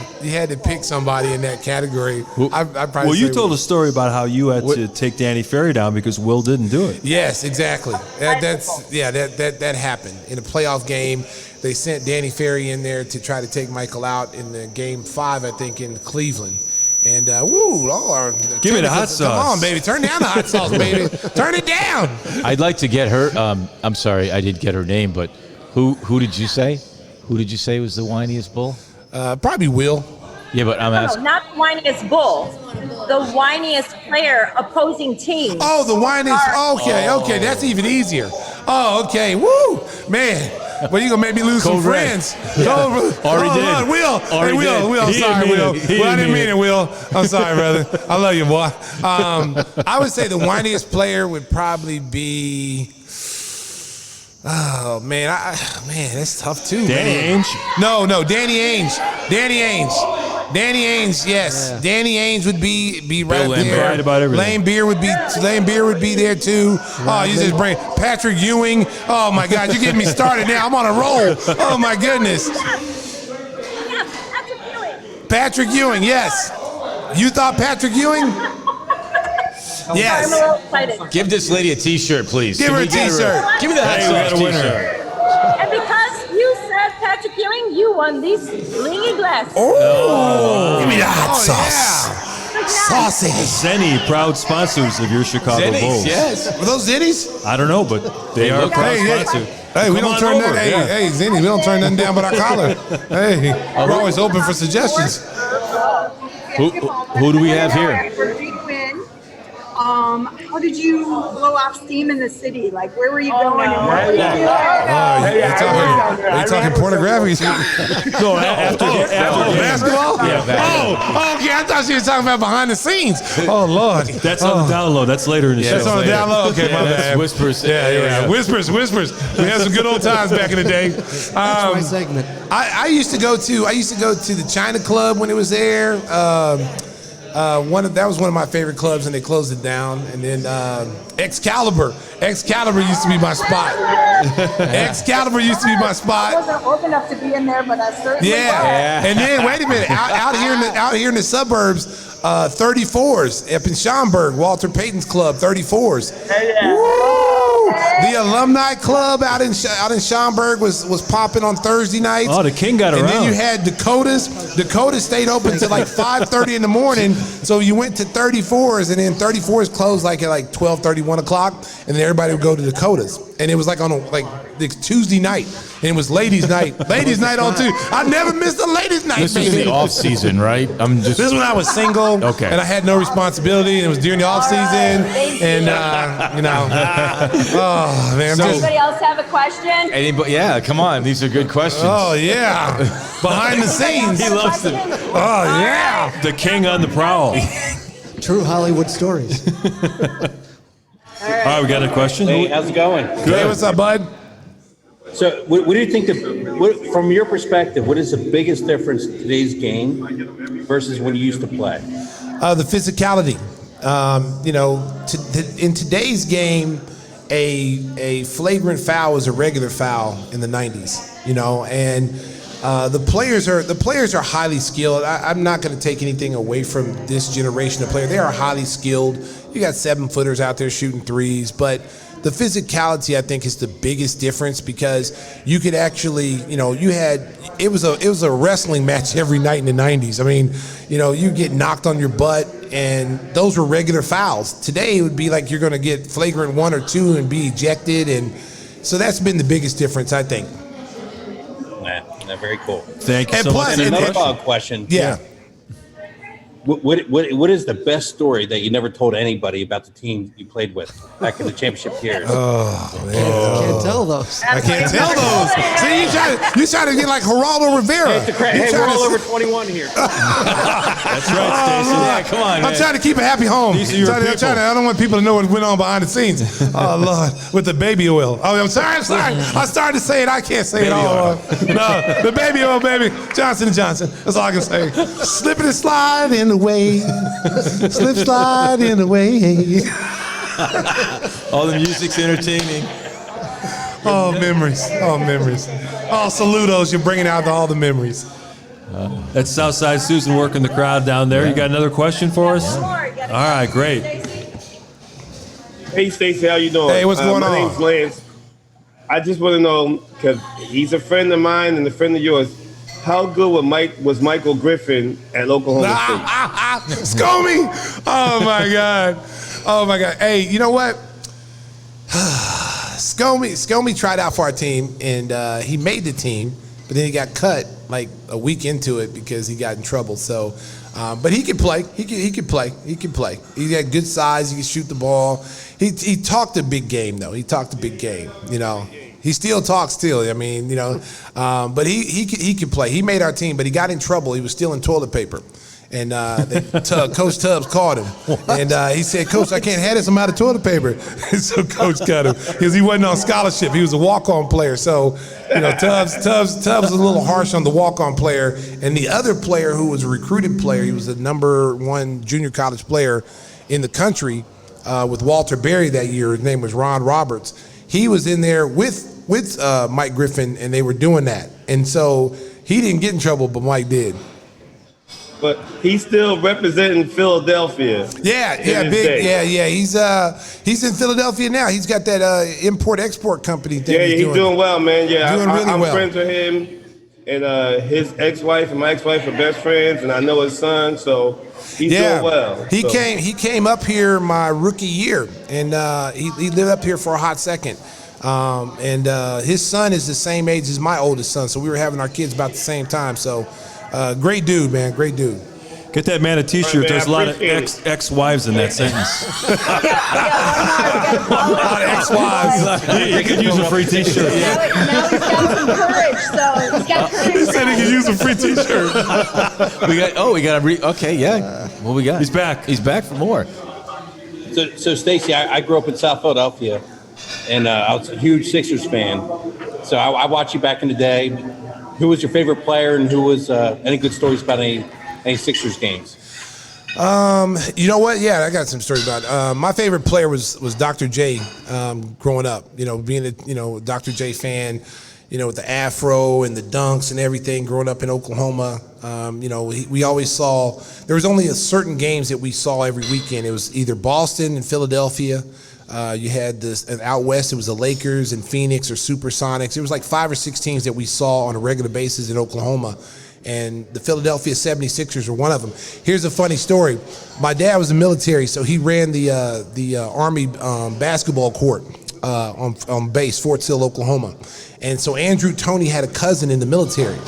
pick somebody in that category, I'd probably. Well, you say told Will. a story about how you had to take Danny Ferry down because Will didn't do it. Yes, exactly. That happened in a playoff game. They sent Danny Ferry in there to try to take Michael out in the game 5, I think, in Cleveland. And Give me the hot Come sauce. on, baby, turn down the hot sauce, baby. Turn it down. I'd like to get her. I'm sorry, I didn't get her name, but who did you say? Who did you say was the whiniest bull? Probably Will. Yeah, but I'm No, asking. not the whiniest bull. The whiniest player opposing team. Oh, the whiniest. Okay, that's even easier. Oh, okay. Woo, man. Well, you gonna make me lose some Code red. friends. Already did. Will. Already Hey, Will. did. Will. I'm He sorry, didn't Will. mean it. He Well, I didn't didn't mean mean it, Will. I'm sorry, brother. I love you, boy. I would say the whiniest player would probably be. Oh man, man, that's tough too. Danny man. Ainge? No, Danny Ainge. Danny Ainge, yes. Yeah. Danny Ainge would be right Bill there. Right about everything. Lane Beer would be there too. Oh, you just bring Patrick Ewing. Oh my God, you're getting me started now. I'm on a roll. Oh my goodness. Patrick Ewing, yes. You thought Patrick Ewing? Yes. I'm a little excited. Give this lady a T-shirt, please. Give her a T-shirt. Give me the hot Hey, we got sauce a winner. T-shirt. And because you said Patrick Ewing, you won these blingy glasses. Give me the hot sauce. Saucy. Zenny, proud sponsors of your Chicago Zennies, Bulls. yes. Were those Zennies? I don't know, but they are a look proud Hey, sponsor. Hey, we Come don't on turn over, that. yeah. Hey, Zenny, we don't turn nothing down but our collar. Hey, we're always open for suggestions. Who do we have here? For Big Win, how did you blow off steam in the city? Like, where were you going? And what were you doing? Are you talking pornography? No, after Basketball? Yeah, Okay. I thought she was talking about behind the scenes. Oh, Lord. that's on the download. That's later in the show. That's on the down low. Okay, my That's bad. whispers. Yeah. Whispers. We had some good old times back in the day. That's my segment. I used to go to the China Club when it was there. That was one of my favorite clubs, and they closed it down. And then Excalibur used to be my spot. Excalibur used to be my I spot. wasn't old enough to be in there, but I certainly Yeah. And then wait a minute, out here in the suburbs, 34s up in Schaumburg, Walter Payton's club, 34s. Woo! The alumni club out in Schaumburg was popping on Thursday nights. Oh, the King got around. And then you had Dakotas. Dakotas stayed open till like 5:30 in the morning. So you went to 34s, and then 34s closed like at 12:30, 1 o'clock, and then everybody would go to Dakotas. And it was like on the Tuesday night, and it was ladies' night. Ladies' night on Tuesday. I never missed a ladies' night. This is the off season, right? This is when I was single, Okay. and I had no responsibility, and it was during the off season, and oh man, Anybody else have a question? Anybody? Yeah, come on. These are good questions. oh yeah, behind the scenes. He loves them. Oh yeah, The King on the prowl. True Hollywood stories. All right, we got a question. Hey, how's it going? Hey, what's up, bud? So, what do you think, from your perspective, what is the biggest difference in today's game versus when you used to play? The physicality. In today's game, a flagrant foul is a regular foul in the 90s. And the players are highly skilled. I'm not going to take anything away from this generation of players. They are highly skilled. You got 7-footers out there shooting threes, but the physicality, I think, is the biggest difference, because you could actually, it was a wrestling match every night in the 90s. I mean, you get knocked on your butt, and those were regular fouls. Today, it would be like you're going to get flagrant 1 or 2 and be ejected, and so that's been the biggest difference, I think. Very cool. Thank you And so plus- much. And and- another question. Yeah. What is the best story that you never told anybody about the team you played with back in the championship years? Can't tell those. I can't tell those. See, you try to get like Geraldo Rivera. Hey, we're all over 21 here. That's right, Stacey. Yeah, come on, I'm man. trying to keep a happy home. These are your I don't want people to know what went on behind the scenes. Oh, Lord, with the baby oil. Oh, I'm sorry. I started to say it. I can't say it all. No, the baby oil, baby. Johnson & Johnson. That's all I can say. Slipping and sliding away. Slip, slide in the way. All the music's entertaining. Oh, memories. Oh, memories. Oh, Salutos. You're bringing out all the memories. That's Southside Susan working the crowd down there. You got another question for us? All right, great. Hey, Stacey, how you doing? Hey, what's going on? My name's Lance. I just want to know, because he's a friend of mine and a friend of yours, how good was Michael Griffin at Oklahoma State? Scomey! Oh my God. Oh my God. Hey, you know what? Scomey tried out for our team, and he made the team, but then he got cut like a week into it because he got in trouble. So, but he could play. He could play. He could play. He had good size. He could shoot the ball. He talked a big game though. He talked a big game. He still talks I mean, but he could play. He made our team, but he got in trouble. He was stealing toilet paper. And Coach Tubbs caught him. And he said, Coach, I can't have this amount of toilet paper. So Coach got him because he wasn't on scholarship. He was a walk-on player. So, Tubbs was a little harsh on the walk-on player. And the other player who was a recruited player, he was the #1 junior college player in the country with Walter Berry that year. His name was Ron Roberts. He was in there with Mike Griffin, and they were doing that. And so he didn't get in trouble, but Mike did. But he's still representing Philadelphia. Yeah, to this big. day. Yeah. He's in Philadelphia now. He's got that import-export company thing. Yeah, he's doing well, man. Yeah, Doing really I'm well. friends with him, and his ex-wife and my ex-wife are best friends, and I know his son, so he's doing well. He came up here my rookie year, and he lived up here for a hot second. And his son is the same age as my oldest son, so we were having our kids about the same time. So, great dude, man, great dude. Get that man a T-shirt. All right, man, There's a lot of appreciate ex-wives in that sentence. A lot of ex-wives. You could use a free T-shirt. Now he's got some courage, so he's got courage. He said he could use a free T-shirt. We got okay, yeah. What we got? He's back. He's back for more. So Stacey, I grew up in South Philadelphia, and I was a huge Sixers fan. So I watched you back in the day. Who was your favorite player, and who was any good stories about any Sixers games? You know what? Yeah, I got some stories about it. My favorite player was Dr. J growing up. You know, being a Dr. J fan, with the afro and the dunks and everything growing up in Oklahoma. We always saw, there was only a certain games that we saw every weekend. It was either Boston and Philadelphia. You had this, and out west, it was the Lakers and Phoenix or Supersonics. It was like 5 or 6 teams that we saw on a regular basis in Oklahoma. And the Philadelphia 76ers were one of them. Here's a funny story. My dad was in the military, so he ran the Army basketball court on base, Fort Sill, Oklahoma. And so Andrew Toney had a cousin in the military.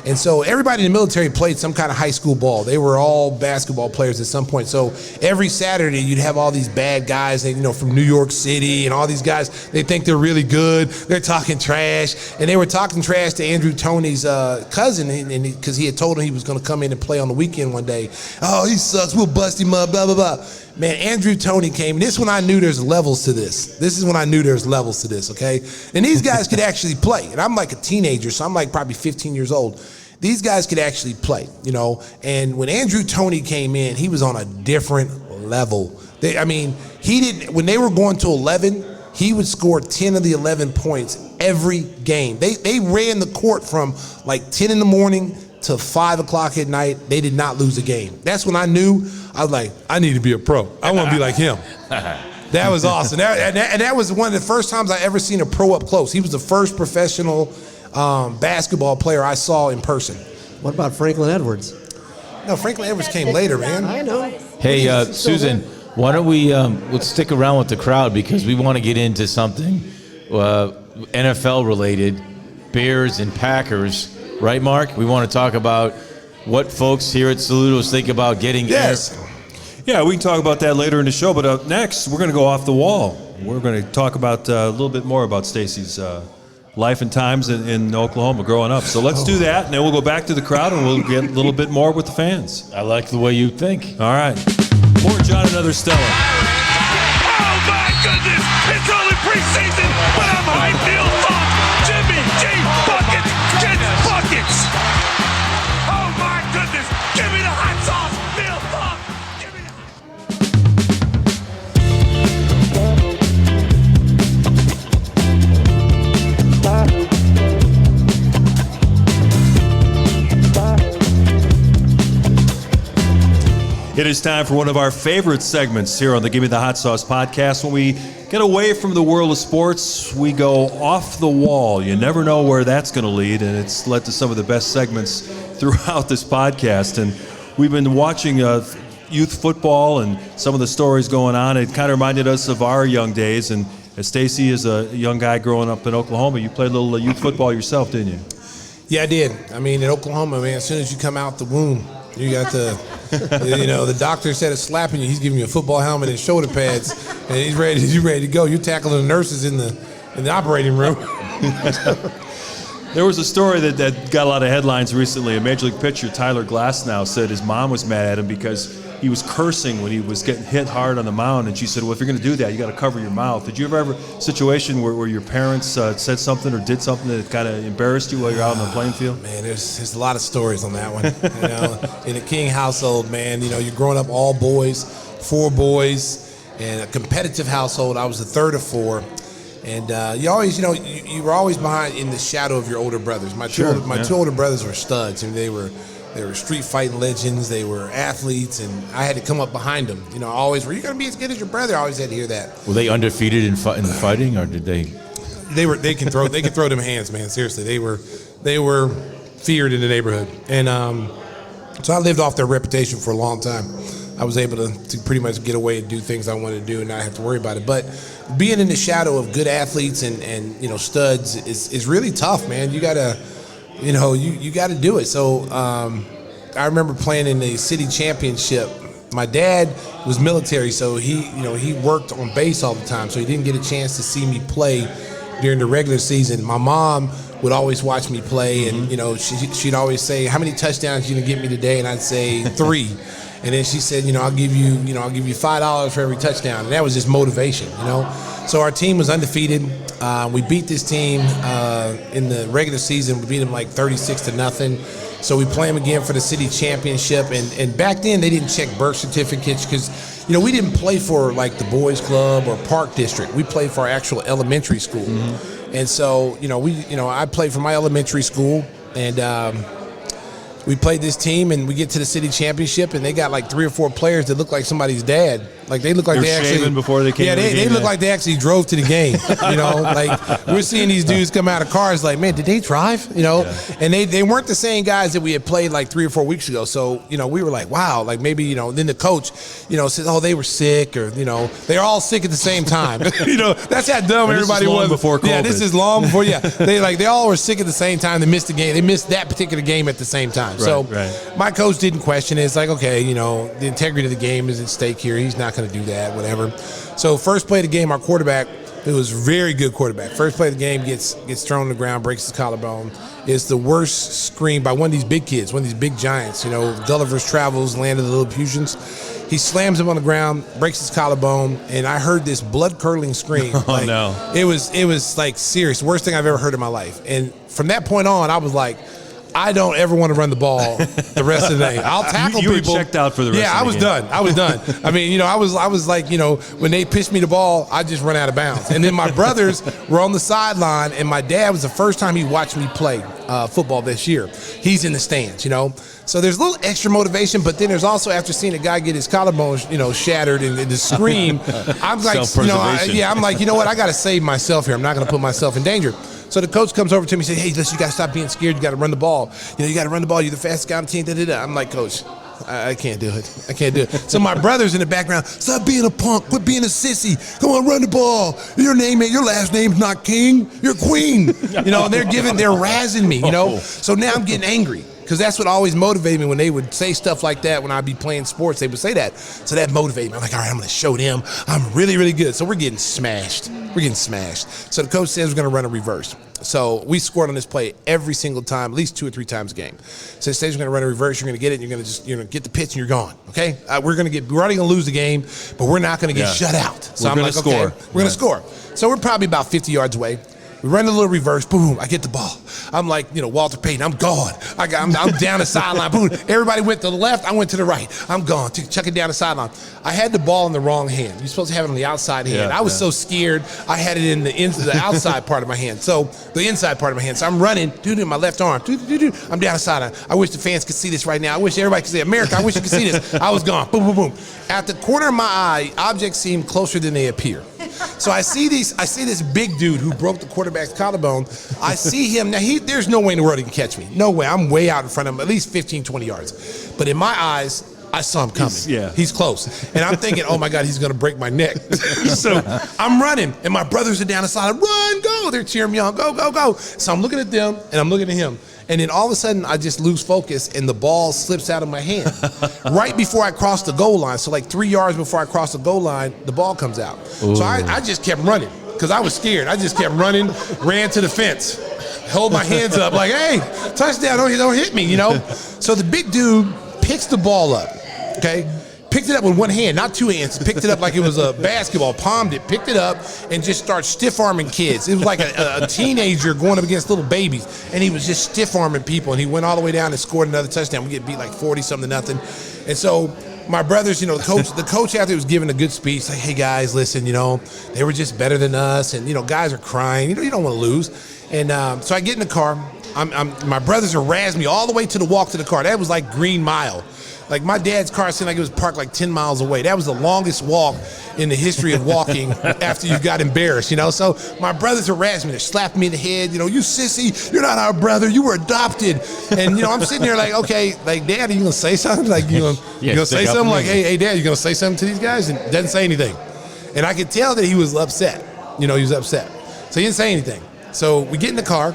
And so everybody in the military played some kind of high school ball. They were all basketball players at some point. So every Saturday you'd have all these bad guys, from New York City, and all these guys, they think they're really good. They're talking trash. And they were talking trash to Andrew Toney's cousin, because he had told him he was going to come in and play on the weekend one day. Oh, he sucks. We'll bust him up, blah, blah, blah. Man, Andrew Toney came, and this is when I knew there's levels to this. Okay? And these guys could actually play. And I'm like a teenager, so I'm like probably 15 years old. These guys could actually play, And when Andrew Toney came in, he was on a different level. When they were going to 11, he would score 10 of the 11 points every game. They ran the court from like 10 in the morning to 5 o'clock at night. They did not lose a game. That's when I knew, I was like, I need to be a pro. I want to be like him. That was awesome. That was one of the first times I ever seen a pro up close. He was the first professional basketball player I saw in person. What about Franklin Edwards? No, Franklin Edwards came later, man. I know. Hey, Susan, why don't we let's stick around with the crowd, because we want to get into something NFL related, Bears and Packers, right, Mark? We want to talk about what folks here at Salutos think about getting Yeah, we can talk about that later in the show, but next we're going to go off the wall. We're going to talk about a little bit more about Stacey's life and times in Oklahoma growing up. So let's do that, and then we'll go back to the crowd, and we'll get a little bit more with the fans. I like the way you think. All right. More John and Other Stella. Oh, my goodness. It's only preseason, but I'm hyped. Neil Funk. Jimmy G. Buckets. Gets buckets. Oh, my goodness. Give me the hot sauce. Neil Funk. Give me the hot It is time for one of our favorite segments here on the Gimme the Hot Sauce podcast. When we get away from the world of sports, we go off the wall. You never know where that's going to lead, and it's led to some of the best segments throughout this podcast. And we've been watching youth football and some of the stories going on. It kind of reminded us of our young days. And as Stacey is a young guy growing up in Oklahoma, you played a little youth football yourself, didn't you? Yeah, I did. In Oklahoma, man, as soon as you come out the womb, you got the doctor instead of slapping you, he's giving you a football helmet and shoulder pads, and he's ready to go. You're tackling the nurses in the operating room. There was a story that got a lot of headlines recently. A Major League pitcher, Tyler Glasnow, said his mom was mad at him because he was cursing when he was getting hit hard on the mound, and she said, well, if you're going to do that, you got to cover your mouth. Did you ever have a situation where your parents said something or did something that kind of embarrassed you while you're out on the playing field? Man, there's a lot of stories on that one. In a King household, man, you're growing up all boys, 4 boys, and a competitive household. I was the third of 4. And you always, you were always behind in the shadow of your older brothers. My two older brothers were studs. They were street fighting legends. They were athletes, and I had to come up behind them. Always, were you going to be as good as your brother? I always had to hear that. Were they undefeated in fighting, or did they? They can throw them hands, man. Seriously, they were feared in the neighborhood, and so I lived off their reputation for a long time. I was able to pretty much get away and do things I wanted to do and not have to worry about it. But being in the shadow of good athletes and studs is really tough, man. You gotta you got to do it. So I remember playing in the city championship. My dad was military, so he worked on base all the time, so he didn't get a chance to see me play during the regular season. My mom would always watch me play, and she'd always say, "How many touchdowns you gonna get me today?" And I'd say 3. And then she said, I'll give you $5 for every touchdown. And that was just motivation, So our team was undefeated. We beat this team in the regular season. We beat them like 36-0. So we play them again for the city championship. And back then, they didn't check birth certificates because, we didn't play for like the boys club or park district. We played for our actual elementary school. Mm-hmm. And so, I played for my elementary school, and we played this team, and we get to the city championship, and they got like 3 or 4 players that look like somebody's dad. Like they look like they actually shaving before they came. Yeah, to the game, they look like they actually drove to the game. Like we're seeing these dudes come out of cars. Like, man, did they drive? And they weren't the same guys that we had played like 3 or 4 weeks ago. So we were like, wow, like maybe Then the coach, says, oh, they were sick, or they're all sick at the same time. That's how dumb everybody was. Before COVID. Yeah, this is long before. Yeah, they all were sick at the same time. They missed the game. They missed that particular game at the same time. Right. My coach didn't question it. It's like, okay, the integrity of the game is at stake here. He's not going to do that, whatever. So first play of the game, our quarterback, who was a very good quarterback, first play of the game gets thrown on the ground, breaks his collarbone. It's the worst scream by one of these big kids, one of these big giants, Gulliver's Travels, Land of the Lilliputians. He slams him on the ground, breaks his collarbone, and I heard this blood-curdling scream. Oh, no. It was like serious, worst thing I've ever heard in my life. And from that point on, I was like, I don't ever want to run the ball the rest of the day. I'll tackle you people. Were checked out for the rest yeah, of the game. I was done. I mean, I was like, when they pitched me the ball, I just run out of bounds. And then my brothers were on the sideline, and my dad was the first time he watched me play football this year. He's in the stands, So there's a little extra motivation, but then there's also, after seeing a guy get his collarbone, shattered and the scream, I'm like, I'm like, what? I got to save myself here. I'm not going to put myself in danger. So the coach comes over to me and says, hey, listen, you got to stop being scared. You got to run the ball. You got to run the ball. You're the fastest guy on the team. Da-da-da. I'm like, Coach, I can't do it. I can't do it. So my brother's in the background, stop being a punk. Quit being a sissy. Come on, run the ball. Your last name's not King. You're Queen. And they're razzing me, So now I'm getting angry. Because that's what always motivated me when they would say stuff like that when I'd be playing sports. They would say that. So that motivated me. I'm like, all right, I'm going to show them I'm really, really good. So we're getting smashed. So the coach says we're going to run a reverse. So we scored on this play every single time, at least 2 or 3 times a game. So it says we're going to run a reverse. You're going to get it. And you're going to get the pitch and you're gone. Okay? We're already going to lose the game, but we're not going to get shut out. So I'm like, okay, we're going to score. So we're probably about 50 yards away. We run a little reverse, boom, I get the ball. I'm like, Walter Payton, I'm gone. I'm down the sideline, boom. Everybody went to the left, I went to the right. I'm gone, chuck it down the sideline. I had the ball in the wrong hand. You're supposed to have it on the outside hand. I was so scared, I had it in the outside part of my hand. So the inside part of my hand. So I'm running, in my left arm. I'm down the sideline. I wish the fans could see this right now. I wish everybody could see America. I wish you could see this. I was gone, boom, boom, boom. At the corner of my eye, objects seem closer than they appear. So I see this big dude who broke the quarterback's collarbone. I see him. Now, there's no way in the world he can catch me. No way. I'm way out in front of him, at least 15, 20 yards. But in my eyes, I saw him coming. He's close. And I'm thinking, oh, my God, he's going to break my neck. So I'm running, and my brothers are down the side. Run, go. They're cheering me on. Go, go, go. So I'm looking at them, and I'm looking at him. And then all of a sudden, I just lose focus, and the ball slips out of my hand. Right before I cross the goal line, so like 3 yards before I cross the goal line, the ball comes out. Ooh. So I just kept running because I was scared. I just kept running, ran to the fence, hold my hands up like, hey, touchdown, don't hit me, So the big dude picks the ball up, okay? Picked it up with one hand, not 2 hands. Picked it up like it was a basketball, palmed it, picked it up, and just started stiff-arming kids. It was like a teenager going up against little babies, and he was just stiff-arming people, and he went all the way down and scored another touchdown. We get beat like 40-something-0. And so my brothers, the coach after was giving a good speech, like, hey, guys, listen, they were just better than us, and, guys are crying. You don't want to lose. And so I get in the car. My brothers are razzing me all the way to the walk to the car. That was like Green Mile. Like my dad's car seemed like it was parked like 10 miles away. That was the longest walk in the history of walking after you got embarrassed, So my brothers are razzing me. They're slapping me in the head. You sissy, you're not our brother. You were adopted. And, I'm sitting there like, okay, like, Dad, are you going to say something? Like, you gonna say something? Like, hey, Dad, you going to say something to these guys? And doesn't say anything. And I could tell that he was upset. He was upset. So he didn't say anything. So we get in the car.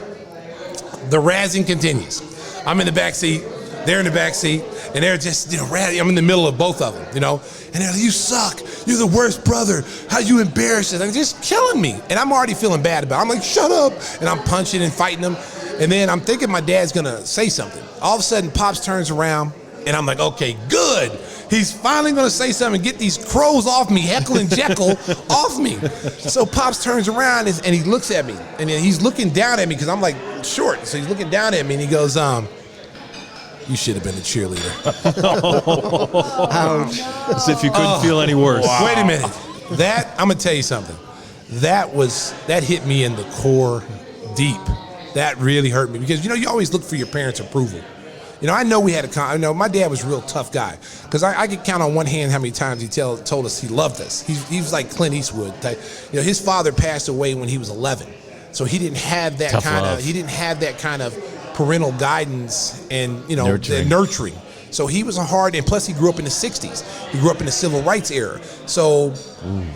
The razzing continues. I'm in the back seat. They're in the back seat. And they're just, I'm in the middle of both of them, And they're like, you suck. You're the worst brother. How you embarrass us? And they're just killing me. And I'm already feeling bad about it. I'm like, shut up. And I'm punching and fighting them. And then I'm thinking my dad's going to say something. All of a sudden, Pops turns around. And I'm like, okay, good. He's finally going to say something and get these crows off me, Heckle and Jekyll off me. So Pops turns around and he looks at me. And then he's looking down at me because I'm like short. So he's looking down at me and he goes, you should have been a cheerleader. Ouch. As if you couldn't feel any worse. Wow. Wait a minute. I'm going to tell you something. That hit me in the core deep. That really hurt me because, you always look for your parents' approval. I know we had my dad was a real tough guy because I could count on one hand how many times he told us he loved us. He was like Clint Eastwood. His father passed away when he was 11. So he didn't have that kind of parental guidance and, nurturing. So he was and plus he grew up in the 60s. He grew up in the civil rights era. So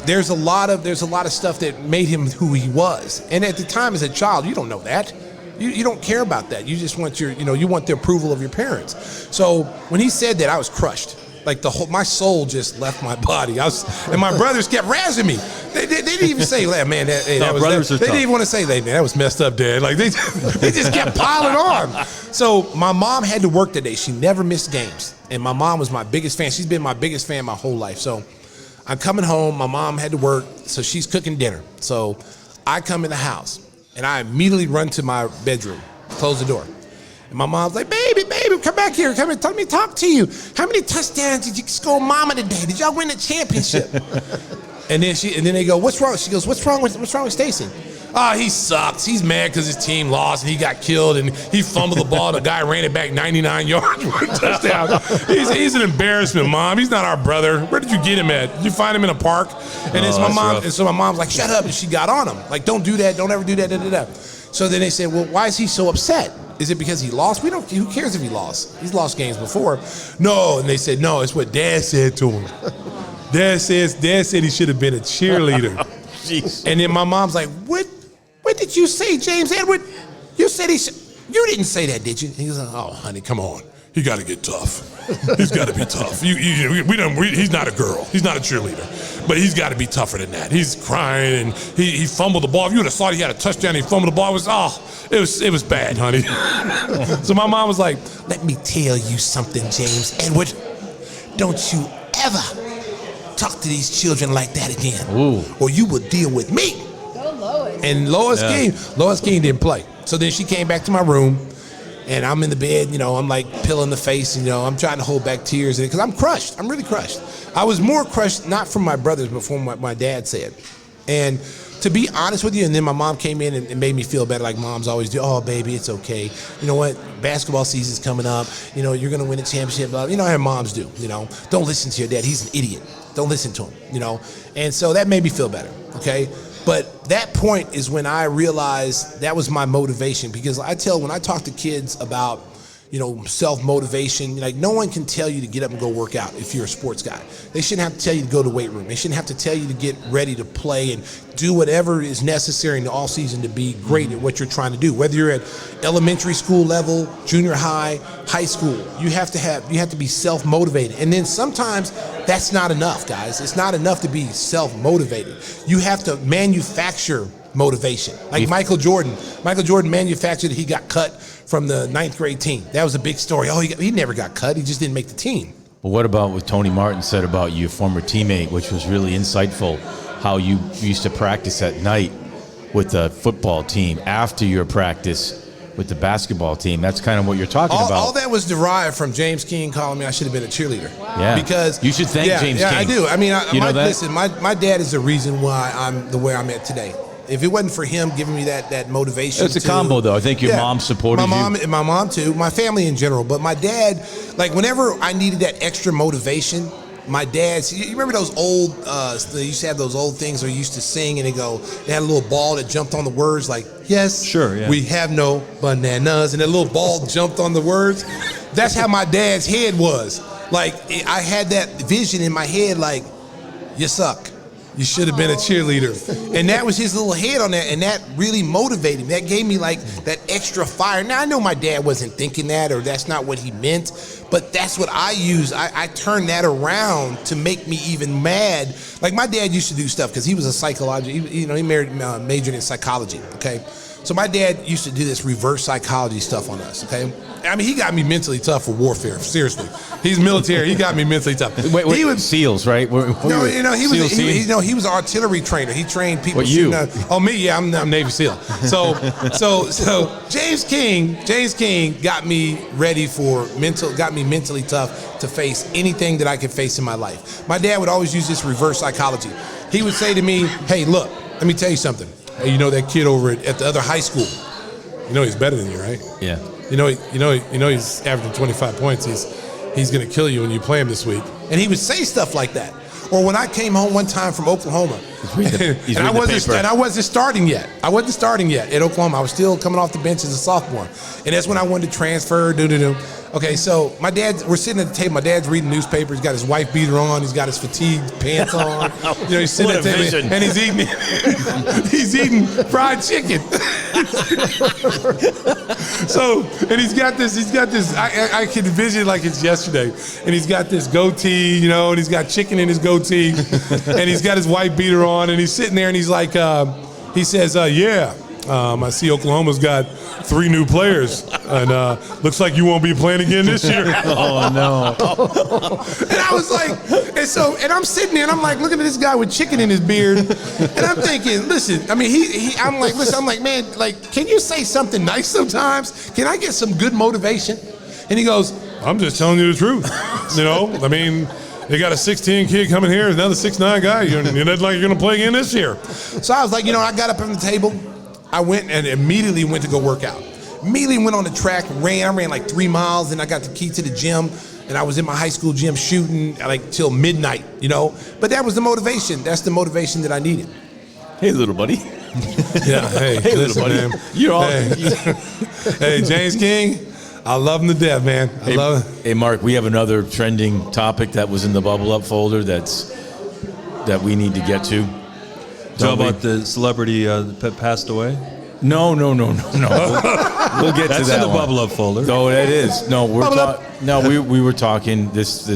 there's a lot of stuff that made him who he was. And at the time as a child, you don't know that. You don't care about that. You just want you want the approval of your parents. So when he said that, I was crushed. Like my soul just left my body. And my brothers kept razzing me. They didn't even say, man, they didn't even want to say, man, that was messed up, Dad. Like they just kept piling on. So my mom had to work today. She never missed games. And my mom was my biggest fan. She's been my biggest fan my whole life. So I'm coming home. My mom had to work, so she's cooking dinner. So I come in the house, and I immediately run to my bedroom, close the door. And my mom's like, baby, come back here. Come here, let me talk to you. How many touchdowns did you score, Mama, today? Did y'all win the championship? and then they go, what's wrong? She goes, what's wrong with Stacey? He sucks. He's mad because his team lost and he got killed and he fumbled the ball. The guy ran it back 99 yards for a touchdown. He's an embarrassment, Mom. He's not our brother. Where did you get him at? Did you find him in a park? And it's my mom. Rough. And so my mom's like, shut up. And she got on him. Like, don't do that. Don't ever do that. Da, da, da. So then they said, well, why is he so upset? Is it because he lost? Who cares if he lost? He's lost games before. No. And they said, no, it's what Dad said to him. Dad said he should have been a cheerleader. Jeez. And then my mom's like, what did you say, James Edward? You said you didn't say that, did you? And he was like, oh, honey, come on. He got to get tough. He's got to be tough. He's not a girl. He's not a cheerleader. But he's got to be tougher than that. He's crying and he fumbled the ball. If you would have thought he had a touchdown and he fumbled the ball, it was bad, honey. So my mom was like, let me tell you something, James Edward. Don't you ever talk to these children like that again. Ooh. Or you will deal with me. Go Lois. And Lois King didn't play. So then she came back to my room. And I'm in the bed, I'm like pilling the face, and, I'm trying to hold back tears because I'm crushed. I'm really crushed. I was more crushed, not from my brothers, but from what my dad said. And to be honest with you, and then my mom came in and made me feel better like moms always do. Oh, baby, it's okay. You know what? Basketball season's coming up. You're going to win a championship. How moms do, Don't listen to your dad. He's an idiot. Don't listen to him, And so that made me feel better, okay? But that point is when I realized that was my motivation, because when I talk to kids about, self-motivation, like no one can tell you to get up and go work out if you're a sports guy. They shouldn't have to tell you to go to the weight room. They shouldn't have to tell you to get ready to play and do whatever is necessary in the off season to be great at what you're trying to do. Whether you're at elementary school level, junior high, high school, you have to be self-motivated. And then sometimes that's not enough, guys. It's not enough to be self-motivated. You have to manufacture motivation. Like Michael Jordan. Michael Jordan manufactured, he got cut from the 9th grade team. That was a big story. Oh, he never got cut. He just didn't make the team. But what about what Tony Martin said about your former teammate, which was really insightful, how you used to practice at night with the football team after your practice with the basketball team? That's kind of what you're talking about. All that was derived from James King calling me I should have been a cheerleader. Wow. Yeah. Because you should thank James King. Yeah, I do. I mean, listen, my dad is the reason why I'm the way I'm at today. If it wasn't for him giving me that motivation, it's a combo though. I think your mom supported you. My mom too. My family in general, but my dad, like whenever I needed that extra motivation, my dad. You remember those old? They used to have those old things where you used to sing, and they had a little ball that jumped on the words, like yes, sure, yeah. We have no bananas, and that little ball jumped on the words. That's how my dad's head was. Like I had that vision in my head, like you suck. You should have been a cheerleader. And that was his little head on that, and that really motivated me. That gave me like that extra fire. Now I know my dad wasn't thinking that, or that's not what he meant, but that's what I use. I turned that around to make me even mad. Like my dad used to do stuff because he was a psychologist. He majored in psychology, okay? So my dad used to do this reverse psychology stuff on us, okay? I mean, he got me mentally tough for warfare. Seriously, he's military. He got me mentally tough. Wait, he was SEALs, right? no, you know, he was an artillery trainer. He trained people. What, you? Me, yeah, I'm Navy SEAL. So James King got me ready got me mentally tough to face anything that I could face in my life. My dad would always use this reverse psychology. He would say to me, "Hey, look, let me tell you something. Hey, you know that kid over at the other high school? You know he's better than you, right? Yeah. You know he's averaging 25 points. He's going to kill you when you play him this week." And he would say stuff like that. Or when I came home one time from Oklahoma, and I wasn't starting yet. I wasn't starting yet at Oklahoma. I was still coming off the bench as a sophomore, and that's when I wanted to transfer. Okay, so we're sitting at the table. My dad's reading newspaper. He's got his wife beater on. He's got his fatigued pants on. You know, he's sitting at the table and he's eating fried chicken. And he's got this. I can envision it like it's yesterday. And he's got this goatee, you know, and he's got chicken in his goatee, and he's got his white beater on, and he's sitting there, and he's like, he says, I see Oklahoma's got 3 new players, and looks like you won't be playing again this year. Oh, no. And I was like, and I'm sitting there, and I'm like looking at this guy with chicken in his beard, and I'm thinking, listen, I mean, I'm like, man, like, can you say something nice sometimes? Can I get some good motivation? And he goes, I'm just telling you the truth. You know, I mean, they got a 6'10" kid coming here, another 6'9" guy. You're not like you're going to play again this year. So I was like, I got up on the table. I went and immediately went to go work out. Immediately went on the track, I ran like 3 miles, and I got the key to the gym, and I was in my high school gym shooting like till midnight, you know. But that was the motivation. That's the motivation that I needed. Hey, little buddy. Yeah, hey little buddy. Man. You're all. Hey, James King, I love him to death, man. I love him. Hey, Mark, we have another trending topic that was in the Bubble Up folder that we need to get to. Talk about the celebrity that passed away? No. We'll get to that. That's in the Bubble Up folder. No, that is. No, we were talking this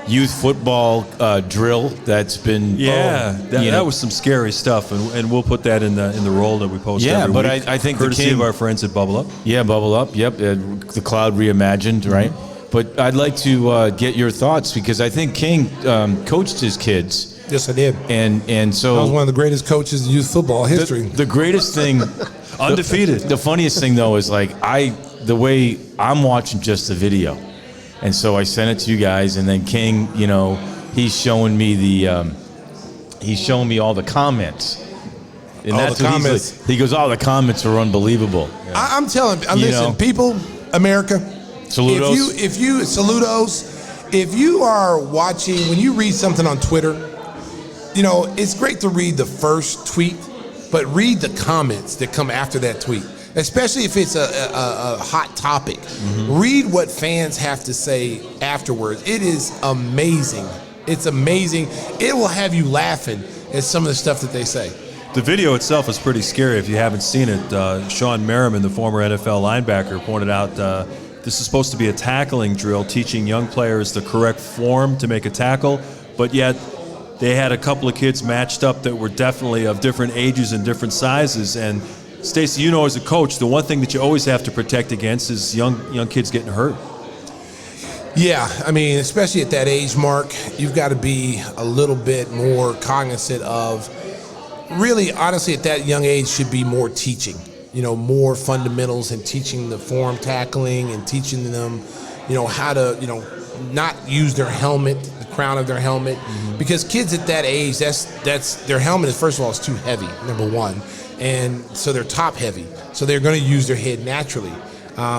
youth football drill that's been. Yeah, that was some scary stuff, and we'll put that in the roll that we post. Yeah, every but week, I think courtesy of our friends at Bubble Up. Yeah, Bubble Up. Yep, the Cloud reimagined, right? But I'd like to get your thoughts because I think King coached his kids. Yes, I did. And so I was one of the greatest coaches in youth football history. The greatest thing, undefeated. The funniest thing though is like the way I'm watching just the video, and so I sent it to you guys, and then King, he's showing me all the comments. And all that's the comments. He goes, "Oh, the comments are unbelievable." Yeah. I'm telling you, listen, people, America, Salutos. If you are watching, when you read something on Twitter, it's great to read the first tweet, but read the comments that come after that tweet, especially if it's a hot topic. Mm-hmm. Read what fans have to say afterwards. It is amazing. It's amazing. It will have you laughing at some of the stuff that they say. The video itself is pretty scary if you haven't seen it. Sean Merriman, the former NFL linebacker, pointed out this is supposed to be a tackling drill, teaching young players the correct form to make a tackle, but yet they had a couple of kids matched up that were definitely of different ages and different sizes. And Stacey, as a coach, the one thing that you always have to protect against is young kids getting hurt. Yeah, I mean, especially at that age mark, you've got to be a little bit more cognizant of, really, honestly, at that young age should be more teaching, more fundamentals and teaching the form tackling and teaching them, how to, not use their helmet, the crown of their helmet, because kids at that age, that's their helmet is, first of all, it's too heavy, number one, and so they're top heavy, so they're going to use their head naturally.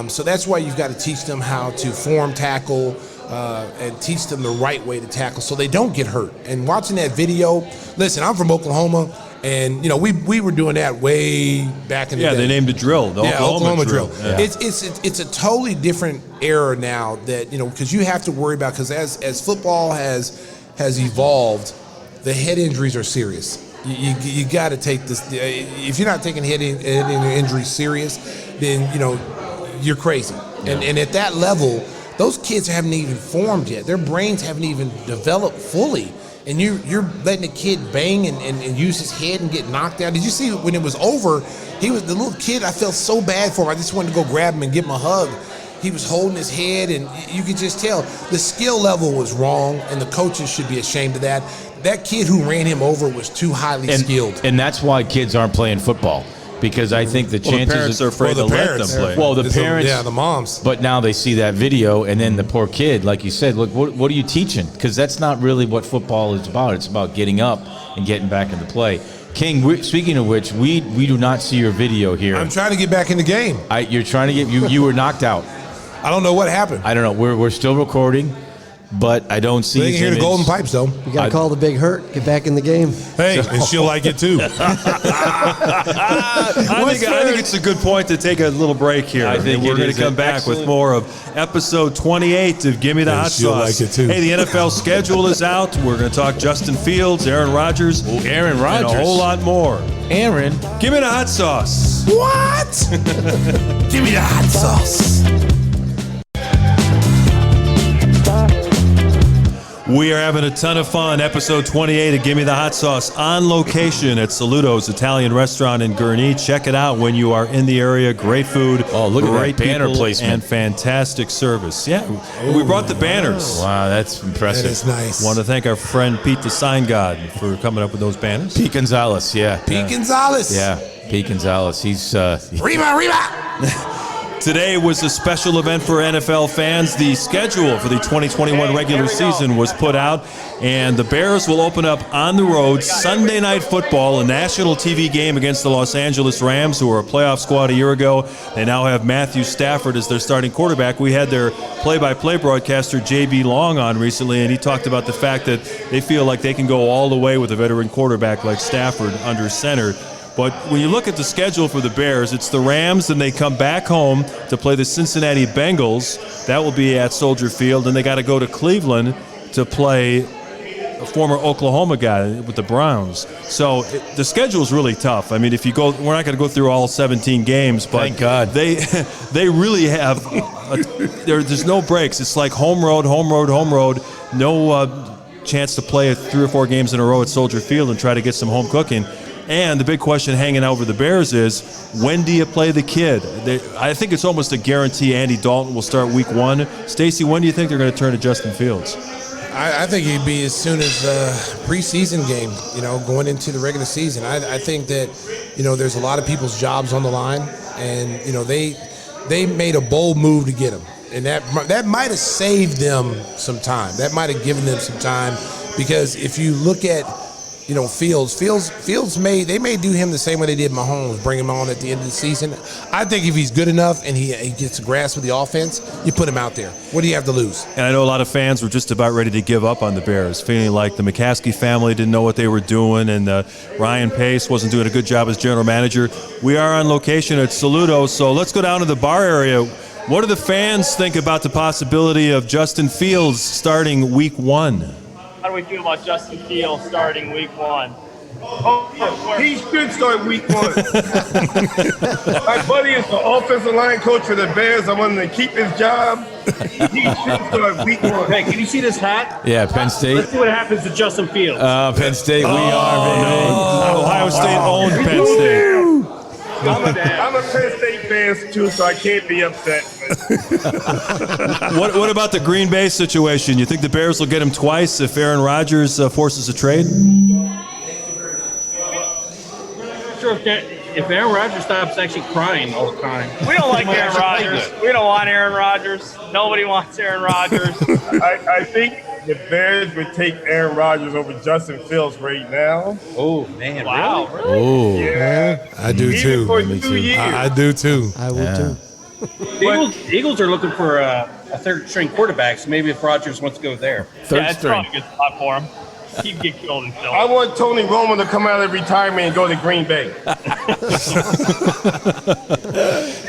So that's why you've got to teach them how to form tackle and teach them the right way to tackle so they don't get hurt. And watching that video, listen, I'm from Oklahoma, and we were doing that way back in the day. Yeah, they named it drill. The Oklahoma drill. Yeah. It's a totally different era now that because you have to worry about, because as football has evolved, the head injuries are serious. You got to take this. If you're not taking head injury serious, then you're crazy. Yeah. And at that level, those kids haven't even formed yet. Their brains haven't even developed fully. And you're letting a kid bang and use his head and get knocked out. Did you see when it was over, he was the little kid, I felt so bad for him. I just wanted to go grab him and give him a hug. he was holding his head, and you could just tell the skill level was wrong, and the coaches should be ashamed of that. That kid who ran him over was too highly skilled. And that's why kids aren't playing football. Because I think the chances the parents are afraid to let them play. Well, the parents, the moms. But now they see that video, and then the poor kid, like you said, look, what are you teaching? Because that's not really what football is about. It's about getting up and getting back into play. King, speaking of which, we do not see your video here. I'm trying to get back in the game. You're trying to get you were knocked out. I don't know what happened. I don't know. We're still recording. But I don't see. They can hear the golden pipes, though. You got to call the big hurt. Get back in the game. Hey, and she'll like it too. I think it's a good point to take a little break here. I think we're going to come back with more of episode 28 of Gimme the Hot Sauce. Like it too. Hey, the NFL schedule is out. We're going to talk Justin Fields, Aaron Rodgers, and a whole lot more. Aaron, give me the hot sauce. What? Give me the hot sauce. We are having a ton of fun. Episode 28 of Gimme the Hot Sauce on location at Salutos Italian Restaurant in Gurnee. Check it out when you are in the area. Great food. Oh, look at great that banner people, placement. and fantastic service. Yeah, we brought the banners. Wow, that's impressive. That is nice. Want to thank our friend Pete the Sign God for coming up with those banners. Pete Gonzalez, yeah. Pete Gonzalez. Yeah, Pete Gonzalez. He's Reba. Today was a special event for NFL fans. The schedule for the 2021 regular season was put out, and the Bears will open up on the road Sunday Night Football, a national TV game against the Los Angeles Rams, who were a playoff squad a year ago. They now have Matthew Stafford as their starting quarterback. We had their play-by-play broadcaster, J.B. Long, on recently, and he talked about the fact that they feel like they can go all the way with a veteran quarterback like Stafford under center. But when you look at the schedule for the Bears, it's the Rams, then they come back home to play the Cincinnati Bengals. That will be at Soldier Field. And they got to go to Cleveland to play a former Oklahoma guy with the Browns. So the schedule is really tough. I mean, if you go, we're not going to go through all 17 games, but thank God. They really have, there's no breaks. It's like home road, no chance to play 3 or 4 games in a row at Soldier Field and try to get some home cooking. And the big question hanging over the Bears is, when do you play the kid? I think it's almost a guarantee Andy Dalton will start week 1. Stacey, when do you think they're going to turn to Justin Fields? I think it'd be as soon as preseason game, going into the regular season. I think that, there's a lot of people's jobs on the line, and, they made a bold move to get him. And that might have saved them some time. That might have given them some time, because if you look at, Fields may do him the same way they did Mahomes, bring him on at the end of the season. I think if he's good enough and he gets a grasp of the offense, you put him out there. What do you have to lose? And I know a lot of fans were just about ready to give up on the Bears, feeling like the McCaskey family didn't know what they were doing, and Ryan Pace wasn't doing a good job as general manager. We are on location at Salutos, so let's go down to the bar area. What do the fans think about the possibility of Justin Fields starting week 1? How do we feel about Justin Fields starting week 1? Oh, he should start week 1. My buddy is the offensive line coach for the Bears. I want him to keep his job. He should start week 1. Hey, can you see this hat? Yeah, Penn State. Let's see what happens to Justin Fields. Penn State, we are, baby. Ohio State owned Penn State. I'm a Penn State fan too, so I can't be upset. What about the Green Bay situation? You think the Bears will get him twice if Aaron Rodgers forces a trade? Sure, if Aaron Rodgers stops actually crying all the time. We don't like Aaron Rodgers. We don't want Aaron Rodgers. Nobody wants Aaron Rodgers. I think the Bears would take Aaron Rodgers over Justin Fields right now. Oh, man. Wow. Really? Oh, Yeah. I do Even too. for 2 years. I do too. I would too. Eagles are looking for a third-string quarterback, so maybe if Rodgers wants to go there. Yeah, it's probably a good spot for him. He'd get killed himself. I want Tony Romo to come out of retirement and go to Green Bay.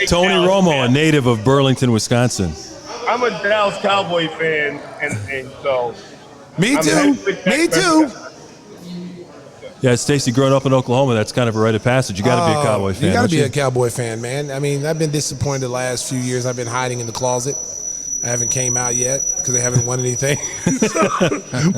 Tony Romo, a native of Burlington, Wisconsin. I'm a Dallas Cowboy fan, and so Me I'm too. happy with that Me too. Yeah, Stacey, growing up in Oklahoma, that's kind of a rite of passage. You got to be a Cowboy fan. You got to don't be a Cowboy fan, man. I mean, I've been disappointed the last few years. I've been hiding in the closet. I haven't came out yet because they haven't won anything.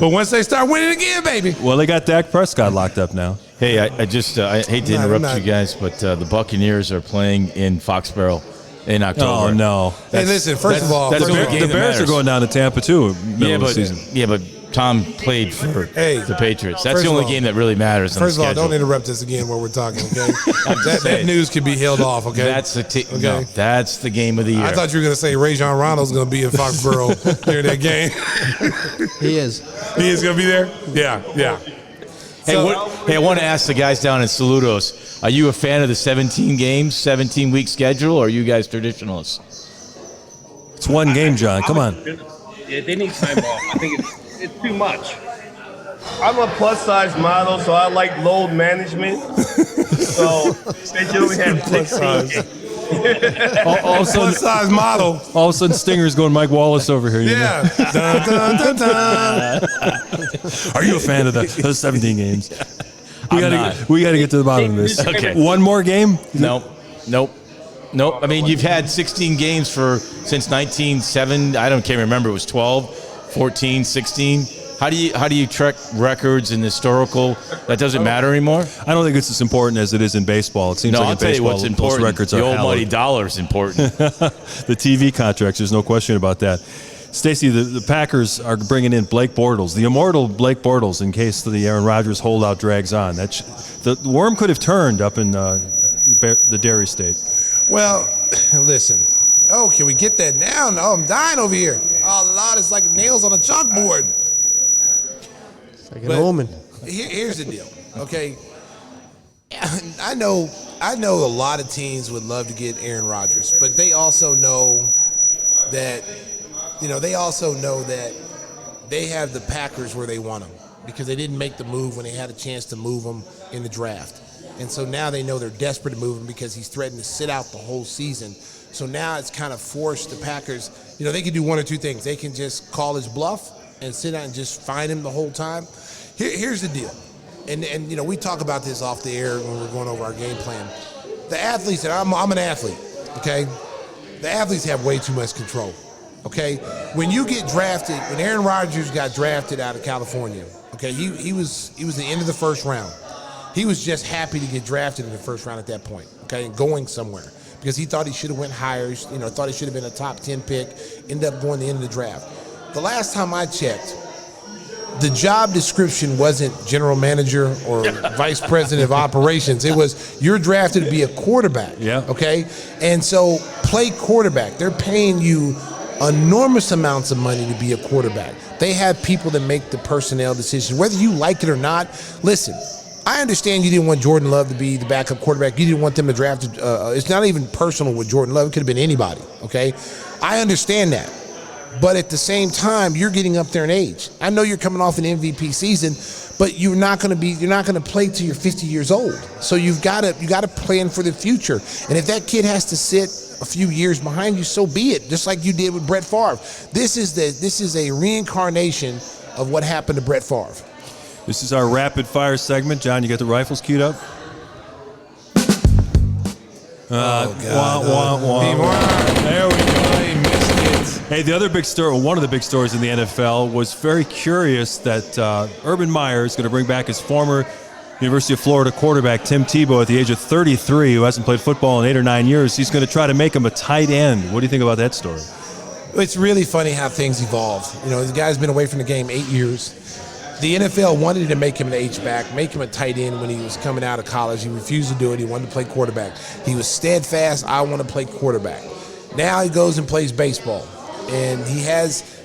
But once they start winning again, baby. Well, they got Dak Prescott locked up now. Hey, I hate to interrupt you guys, but the Buccaneers are playing in Foxborough in October. Oh, no. Hey, listen, first of all, that's The the game that Bears are matters. going down to Tampa, too, middle of the season. Yeah, but Tom played for the Patriots. That's first the of only all- game that really matters. First on of all, the don't schedule. interrupt us again while we're talking, okay? that news could be held off, okay? That's no, that's the game of the year. I thought you were going to say Rajon Rondo's going to be in Foxborough during that game. He is. He is going to be there? Yeah. Hey, I want to ask the guys down in Salutos, are you a fan of the 17 games, 17-week schedule, or are you guys traditionalists? It's one game, John. Come on. Yeah, they need time off. I think it's too much. I'm a plus-size model, so I like load management. So they generally have 16 games. All of a sudden, Plus-size model. all of a sudden, Stinger's going Mike Wallace over here. You know? Yeah. Dun, dun, dun, dun. Are you a fan of the 17 games? We I'm gotta, not. we got to get to the bottom of this. Okay. One more game? Nope. I mean, you've had 16 games since 1907. Can't remember. It was 12, 14, 16. How do you track records and historical? That doesn't matter anymore. I don't think it's as important as it is in baseball. It seems No, like I'll in tell you baseball, what's those important. records The are old hallowed. money dollar is important. The TV contracts, there's no question about that. Stacey, the Packers are bringing in Blake Bortles, the immortal Blake Bortles, in case the Aaron Rodgers holdout drags on. The worm could have turned up in the Dairy State. Well, listen. Oh, can we get that now? No, I'm dying over here. Oh, Lord, it's like nails on a chalkboard. It's like an omen. Here's the deal, okay? I know a lot of teams would love to get Aaron Rodgers, but they also know that, they have the Packers where they want them because they didn't make the move when they had a chance to move them in the draft. And so now they know they're desperate to move him because he's threatened to sit out the whole season. So now it's kind of forced the Packers. They can do one or two things. They can just call his bluff and sit out and just find him the whole time. Here's the deal. And we talk about this off the air when we're going over our game plan. The athletes, and I'm an athlete, okay? The athletes have way too much control, okay? When you get drafted, when Aaron Rodgers got drafted out of California, okay, he was the end of the first round. He was just happy to get drafted in the first round at that point, okay, and going somewhere because he thought he should have went higher, thought he should have been a top 10 pick, ended up going to the end of the draft. The last time I checked, the job description wasn't general manager or vice president of operations. It was you're drafted to be a quarterback, okay? And so play quarterback. They're paying you enormous amounts of money to be a quarterback. They have people that make the personnel decisions, whether you like it or not. Listen, I understand you didn't want Jordan Love to be the backup quarterback. You didn't want them to draft. It's not even personal with Jordan Love. It could have been anybody, okay? I understand that. But at the same time, you're getting up there in age. I know you're coming off an MVP season, but you're not going to play till you're 50 years old. So you got to plan for the future. And if that kid has to sit a few years behind you, so be it. Just like you did with Brett Favre. This is a reincarnation of what happened to Brett Favre. This is our rapid fire segment. John, you got the rifles queued up? There we go. Hey, the other big story, one of the big stories in the NFL, was very curious that Urban Meyer is going to bring back his former University of Florida quarterback, Tim Tebow, at the age of 33, who hasn't played football in 8 or 9 years. He's going to try to make him a tight end. What do you think about that story? It's really funny how things evolve. The guy's been away from the game 8 years. The NFL wanted to make him an H-back, make him a tight end when he was coming out of college. He refused to do it. He wanted to play quarterback. He was steadfast, I want to play quarterback. Now he goes and plays baseball. And he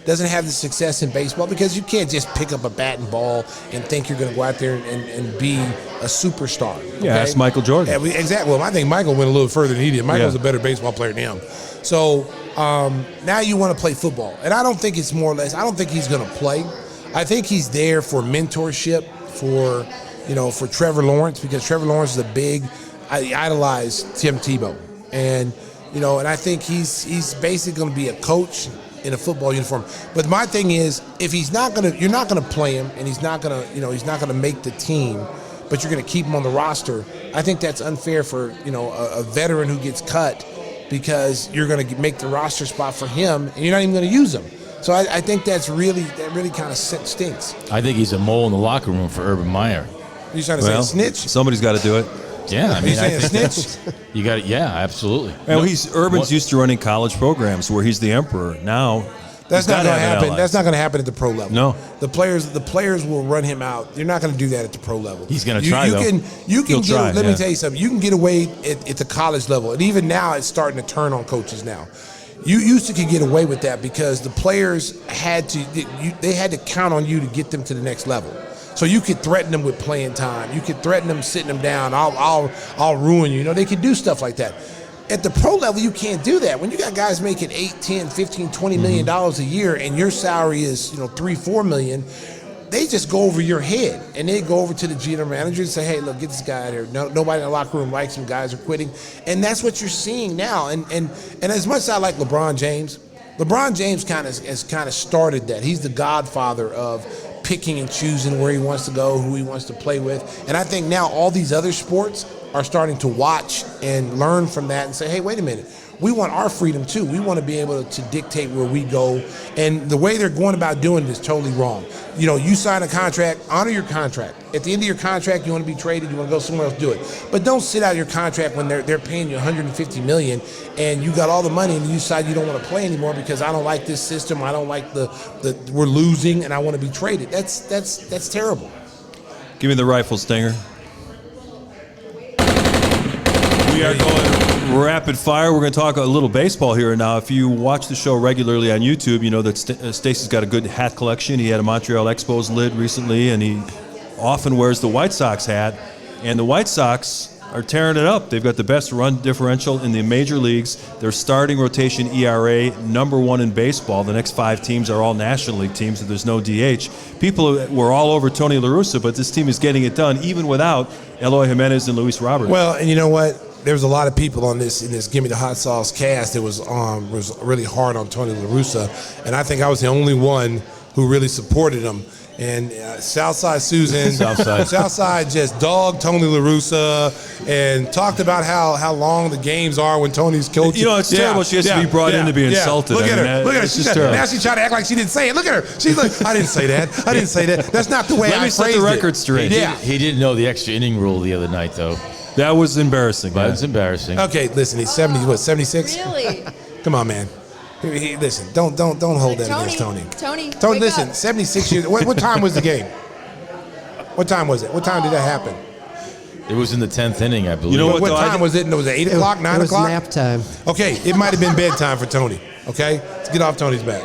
doesn't have the success in baseball because you can't just pick up a bat and ball and think you're going to go out there and be a superstar. Okay? Yeah, that's Michael Jordan. Yeah, exactly. Well, I think Michael went a little further than he did. Michael's a better baseball player than him. So now you want to play football. And I don't think it's more or less, I don't think he's going to play. I think he's there for mentorship for Trevor Lawrence because Trevor Lawrence is I idolize Tim Tebow. And I think he's basically going to be a coach in a football uniform. But my thing is, if you're not going to play him, and he's not going to make the team, but you're going to keep him on the roster. I think that's unfair for a veteran who gets cut because you're going to make the roster spot for him, and you're not even going to use him. So I think that really kind of stinks. I think he's a mole in the locker room for Urban Meyer. You trying to say snitch? Somebody's got to do it. Yeah, I mean, I saying think snitch? you got it. Yeah, absolutely. And Urban's used to running college programs where he's the emperor. Now, that's not going to happen. That's not going to happen at the pro level. No, the players will run him out. You're not going to do that at the pro level. He's going to try. You can get. Let me tell you something. You can get away at the college level, and even now it's starting to turn on coaches now. You used to could get away with that because the players had to count on you to get them to the next level. So you could threaten them with playing time. You could threaten them sitting them down. I'll ruin you. They could do stuff like that. At the pro level, you can't do that. When you got guys making $8, $10, $15, $20 million a year, and your salary is $3-4 million, they just go over your head, and they go over to the general manager and say, "Hey, look, get this guy out here." Nobody in the locker room likes him. Guys are quitting, and that's what you're seeing now. And as much as I like LeBron James has kind of started that. He's the godfather of picking and choosing where he wants to go, who he wants to play with. And I think now all these other sports are starting to watch and learn from that and say, hey, wait a minute. We want our freedom too. We want to be able to dictate where we go. And the way they're going about doing it is totally wrong. You sign a contract, honor your contract. At the end of your contract, you want to be traded, you want to go somewhere else, do it. But don't sit out your contract when they're paying you $150 million and you got all the money and you decide you don't want to play anymore because I don't like this system, I don't like the we're losing and I want to be traded. That's terrible. Give me the rifle, Stinger. We are going rapid fire. We're going to talk a little baseball here now. If you watch the show regularly on YouTube, you know that Stacey's got a good hat collection. He had a Montreal Expos lid recently, and he often wears the White Sox hat. And the White Sox are tearing it up. They've got the best run differential in the major leagues. Their starting rotation ERA, #1 in baseball. The next 5 teams are all National League teams, so there's no DH. People were all over Tony La Russa, but this team is getting it done, even without Eloy Jimenez and Luis Robert. Well, and you know what? There was a lot of people in this Gimme the Hot Sauce cast that was really hard on Tony La Russa, and I think I was the only one who really supported him. And Southside Susan, Southside just dogged Tony La Russa and talked about how long the games are when Tony's coaching. It's terrible. She has to be brought in to be insulted. Look at her. Look at her. Now she's trying to act like she didn't say it. Look at her. She's like, I didn't say that. I didn't say that. That's not the way I phrased it. Let me set the record straight. He didn't know the extra inning rule the other night, though. That was embarrassing. That was embarrassing. Okay, listen, he's 76? Really? Come on, man. Listen, don't hold that against Tony. Tony, listen, 76 years. What time was the game? What time was it? What time did that happen? It was in the 10th inning, I believe. You know what time was it? Was it 8 o'clock, 9 o'clock? It was nap time. Okay, it might have been bedtime for Tony. Okay? Let's get off Tony's back.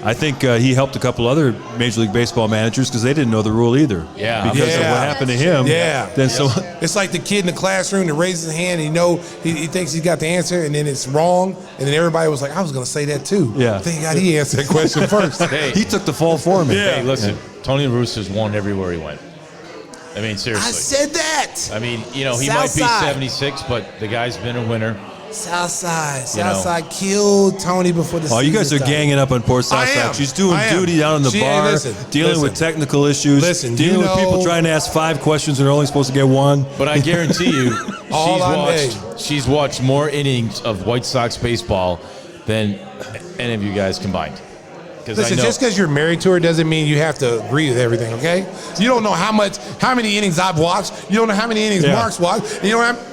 I think he helped a couple other Major League Baseball managers because they didn't know the rule either. Yeah. Because of what happened to him. Yeah. So it's like the kid in the classroom that raises his hand and he thinks he's got the answer and then it's wrong. And then everybody was like, I was going to say that too. Yeah. I think he answered that question first. Hey, he took the fall for me. Yeah. Hey, listen, Tony La Russa's won everywhere he went. I mean, seriously. I said that. I mean, he might be 76, but the guy's been a winner. Southside killed Tony before the season. Oh, you guys are ganging up on poor Southside. She's doing duty down in the bar, dealing with technical issues, dealing with people trying to ask 5 questions and they're only supposed to get 1. But I guarantee you, she's watched more innings of White Sox baseball than any of you guys combined. Listen, just because you're married to her doesn't mean you have to agree with everything, okay? So you don't know how many innings I've watched. You don't know how many innings Mark's watched. You know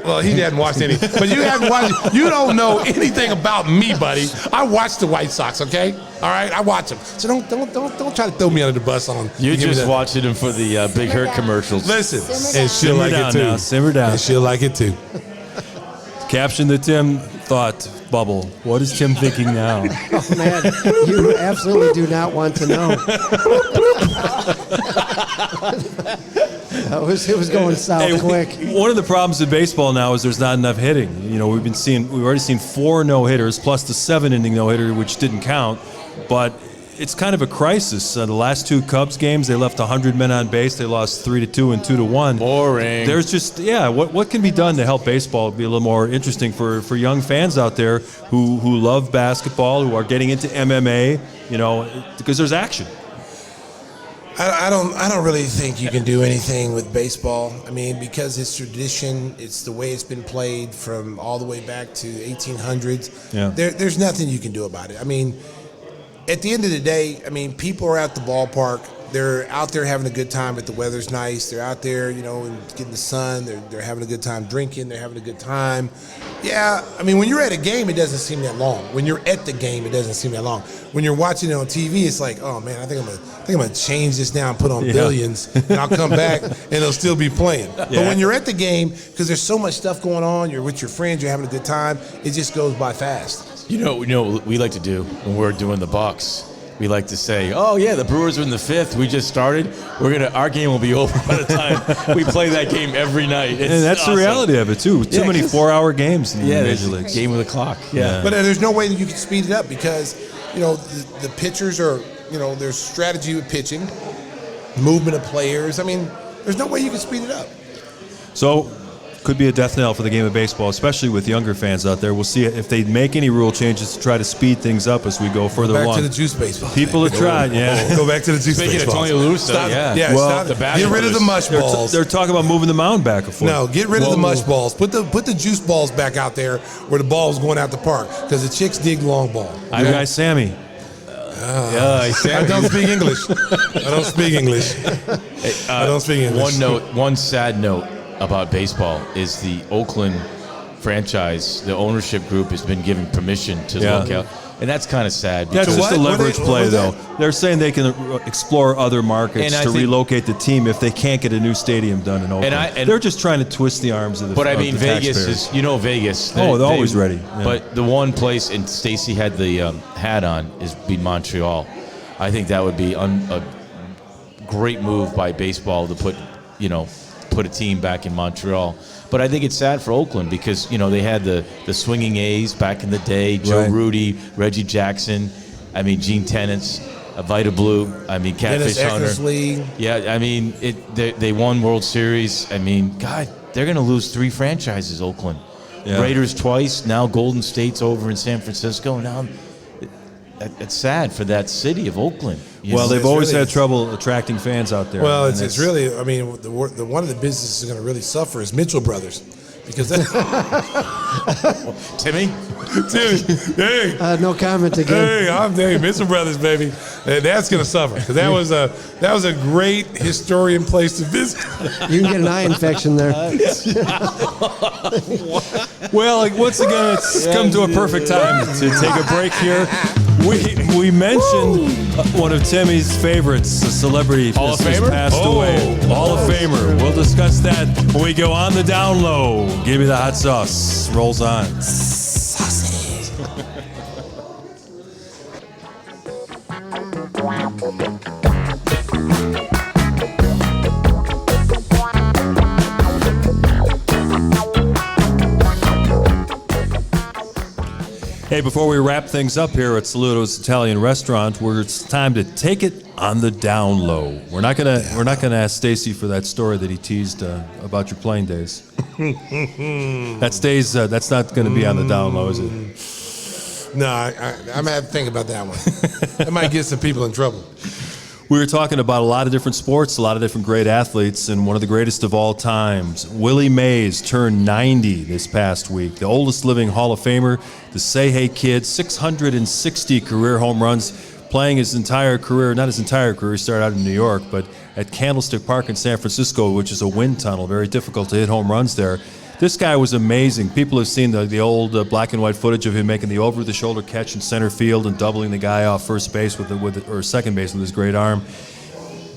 well, he hadn't watched any, but you haven't watched. You don't know anything about me, buddy. I watch the White Sox, okay? All right, I watch them. So don't try to throw me under the bus on. You're just watching them for the Big Hurt commercials. Listen, and she'll like it too. Simmer down. And she'll like it too. Caption the Tim thought bubble. What is Tim thinking now? Oh man, you absolutely do not want to know. It was going south quick. One of the problems in baseball now is there's not enough hitting. We've already seen 4 no-hitters plus the 7-inning no-hitter, which didn't count. But it's kind of a crisis. The last 2 Cubs games, they left 100 men on base. They lost 3-2 and 2-1. Boring. There's just what can be done to help baseball be a little more interesting for young fans out there who love basketball, who are getting into MMA, because there's action. I don't really think you can do anything with baseball. I mean, because it's tradition, it's the way it's been played from all the way back to 1800s. Yeah. There's nothing you can do about it. I mean, at the end of the day, people are at the ballpark. they're out there having a good time, but the weather's nice. They're out there, you know, and getting the sun. They're having a good time drinking. They're having a good time. Yeah, I mean, when you're at a game, it doesn't seem that long. When you're at the game, it doesn't seem that long. When you're watching it on TV, it's like, oh man, I think I'm gonna change this now and put on Billions, and I'll come back and they'll still be playing. But when you're at the game, because there's so much stuff going on, you're with your friends, you're having a good time. It just goes by fast. You know what we like to do when we're doing the Bucks. We like to say, "Oh yeah, the Brewers are in the 5th. We just started. Our game will be over by the time we play that game every night." And that's awesome. The reality of it too. Too many 4-hour games in the Major Leagues. Game with a clock. Yeah. But there's no way that you can speed it up because, you know, the pitchers are, you know, there's strategy with pitching, movement of players. I mean, there's no way you can speed it up. So, could be a death knell for the game of baseball, especially with younger fans out there. We'll see if they make any rule changes to try to speed things up as we go further along. Back to the juice baseball. People have tried, Go back to the juice baseball. Speaking of Tony La Russa, get rid of the mush balls. They're talking about moving the mound back and forth. No, get rid of the mush balls. Put the juice balls back out there where the ball's going out the park because the chicks dig long ball. Your guy Sammy. I don't speak English. I don't speak English. One sad note about baseball is the Oakland franchise, the ownership group has been given permission to look out. And that's kind of sad. That's just a leverage play, though. They're saying they can explore other markets to relocate the team if they can't get a new stadium done in Oakland. And they're just trying to twist the arms of the But I mean, Vegas taxpayers. is, you know, Vegas. They're always ready. Yeah. But the one place, and Stacey had the hat on, is Montreal. I think that would be a great move by baseball to put a team back in Montreal. But I think it's sad for Oakland because, you know, they had the swinging A's back in the day, Joe Rudy, Reggie Jackson, I mean, Gene Tennis, Vita Blue, I mean, Catfish Hunter. Eckersley. Yeah, I mean, they won World Series. I mean, God, they're going to lose 3 franchises, Oakland. Yeah. Raiders twice, now Golden State's over in San Francisco. Now it's sad for that city of Oakland. Well, they've always had trouble attracting fans out there. Well, it's really, I mean, one of the businesses going to really suffer is Mitchell Brothers. Because Timmy, hey, no comment again. Hey, Mitchell Brothers, baby. That's going to suffer because that was a great historian place to visit. You can get an eye infection there. Well, once again, it's come to a perfect time to take a break here. We mentioned one of Timmy's favorites, a celebrity Hall of just Famer? passed away. Hall of Famer. We'll discuss that when we go on the down low. Give me the hot sauce. Rolls on. Sausage. Hey, before we wrap things up here at Salutos Italian Restaurant, it's time to take it on the down low. We're not gonna ask Stacey for that story that he teased about your playing days. That's not going to be on the down low, is it? No, I'm gonna have to think about that one. It might get some people in trouble. We were talking about a lot of different sports, a lot of different great athletes, and one of the greatest of all times, Willie Mays, turned 90 this past week. The oldest living Hall of Famer, the Say Hey Kid, 660 career home runs, playing his entire career, not his entire career, he started out in New York, but at Candlestick Park in San Francisco, which is a wind tunnel, very difficult to hit home runs there. This guy was amazing. People have seen the old black and white footage of him making the over-the-shoulder catch in center field and doubling the guy off first base or second base with his great arm.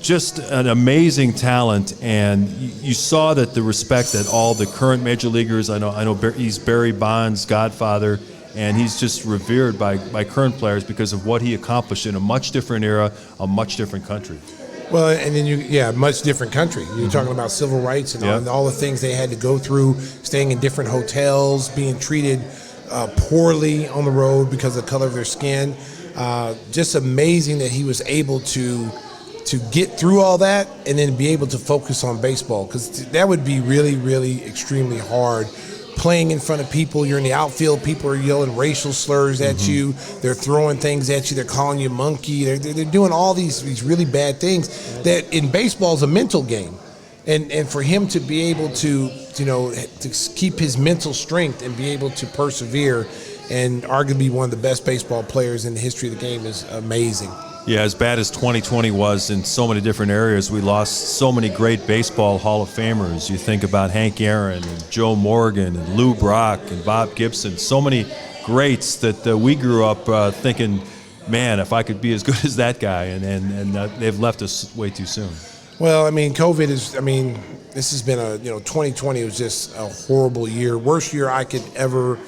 Just an amazing talent, and you saw that the respect that all the current major leaguers. I know he's Barry Bonds' godfather, and he's just revered by current players because of what he accomplished in a much different era, a much different country. Well, and then much different country. You're talking about civil rights and all the things they had to go through, staying in different hotels, being treated poorly on the road because of the color of their skin. Just amazing that he was able to get through all that and then be able to focus on baseball, because that would be really, really extremely hard. Playing in front of people, you're in the outfield, people are yelling racial slurs at you, they're throwing things at you, they're calling you monkey, they're doing all these really bad things that in baseball is a mental game. And for him to be able to keep his mental strength and be able to persevere and arguably one of the best baseball players in the history of the game is amazing. Yeah, as bad as 2020 was in so many different areas, we lost so many great baseball Hall of Famers. You think about Hank Aaron and Joe Morgan and Lou Brock and Bob Gibson, so many greats that we grew up thinking, man, if I could be as good as that guy, and they've left us way too soon. Well, I mean, COVID is, I mean, this has been 2020 was just a horrible year, worst year I've ever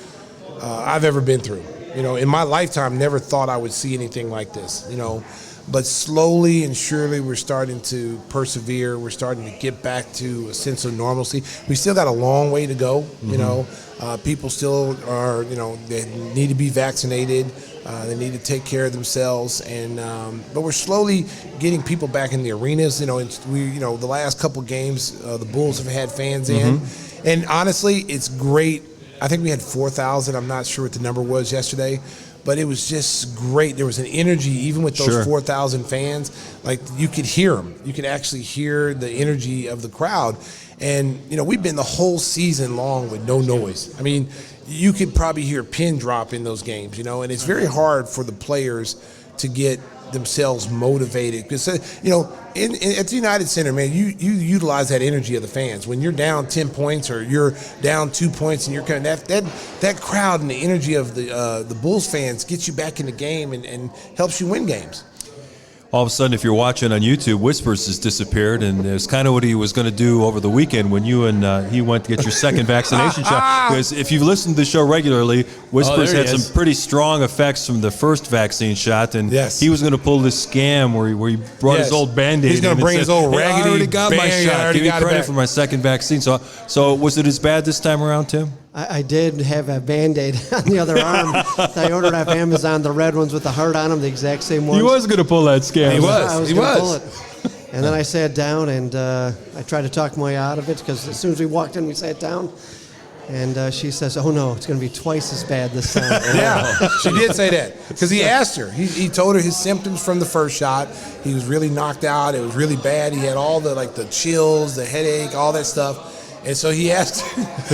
been through. In my lifetime, never thought I would see anything like this, But slowly and surely, we're starting to persevere. We're starting to get back to a sense of normalcy. We still got a long way to go, People still are, they need to be vaccinated. They need to take care of themselves, but we're slowly getting people back in the arenas. The last couple games, the Bulls have had fans in, and honestly, it's great. I think we had 4,000. I'm not sure what the number was yesterday, but it was just great. There was an energy, even with those 4,000 fans. Like, you could hear them. You could actually hear the energy of the crowd. And, we've been the whole season long with no noise. I mean, you could probably hear a pin drop in those games, and it's very hard for the players to get themselves motivated because, at the United Center, man, you utilize that energy of the fans. When you're down 10 points or you're down 2 points and you're kind of that crowd and the energy of the Bulls fans gets you back in the game and helps you win games. All of a sudden, if you're watching on YouTube, Whispers has disappeared, and it's kind of what he was going to do over the weekend when you and he went to get your second vaccination shot. Because if you've listened to the show regularly, Whispers had some pretty strong effects from the first vaccine shot, and he was going to pull this scam where he brought his old Band-Aid. He's going to bring his old raggedy I already got my shot. Give me credit for my second vaccine. So was it as bad this time around, Tim? I did have a Band-Aid on the other arm that I ordered off Amazon, the red ones with the heart on them, the exact same ones. He was going to pull that scam. He was going to pull it. And then I sat down, and I tried to talk my way out of it, because as soon as we walked in, we sat down. And she says, oh, no, it's going to be twice as bad this time. Yeah, she did say that. Because he asked her. He told her his symptoms from the first shot. He was really knocked out. It was really bad. He had all the chills, the headache, all that stuff. And so he asked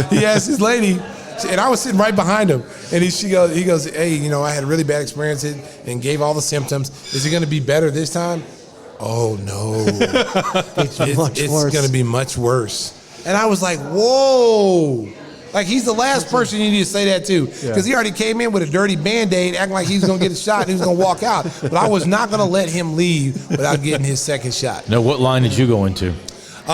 his lady, and I was sitting right behind him, and he goes, hey, I had a really bad experience and gave all the symptoms. Is it going to be better this time? Oh, no. It's going to be much worse. And I was like, whoa. Like, he's the last person you need to say that to, because he already came in with a dirty Band-Aid, acting like he was going to get a shot and he was going to walk out. But I was not going to let him leave without getting his second shot. Now, what line did you go into?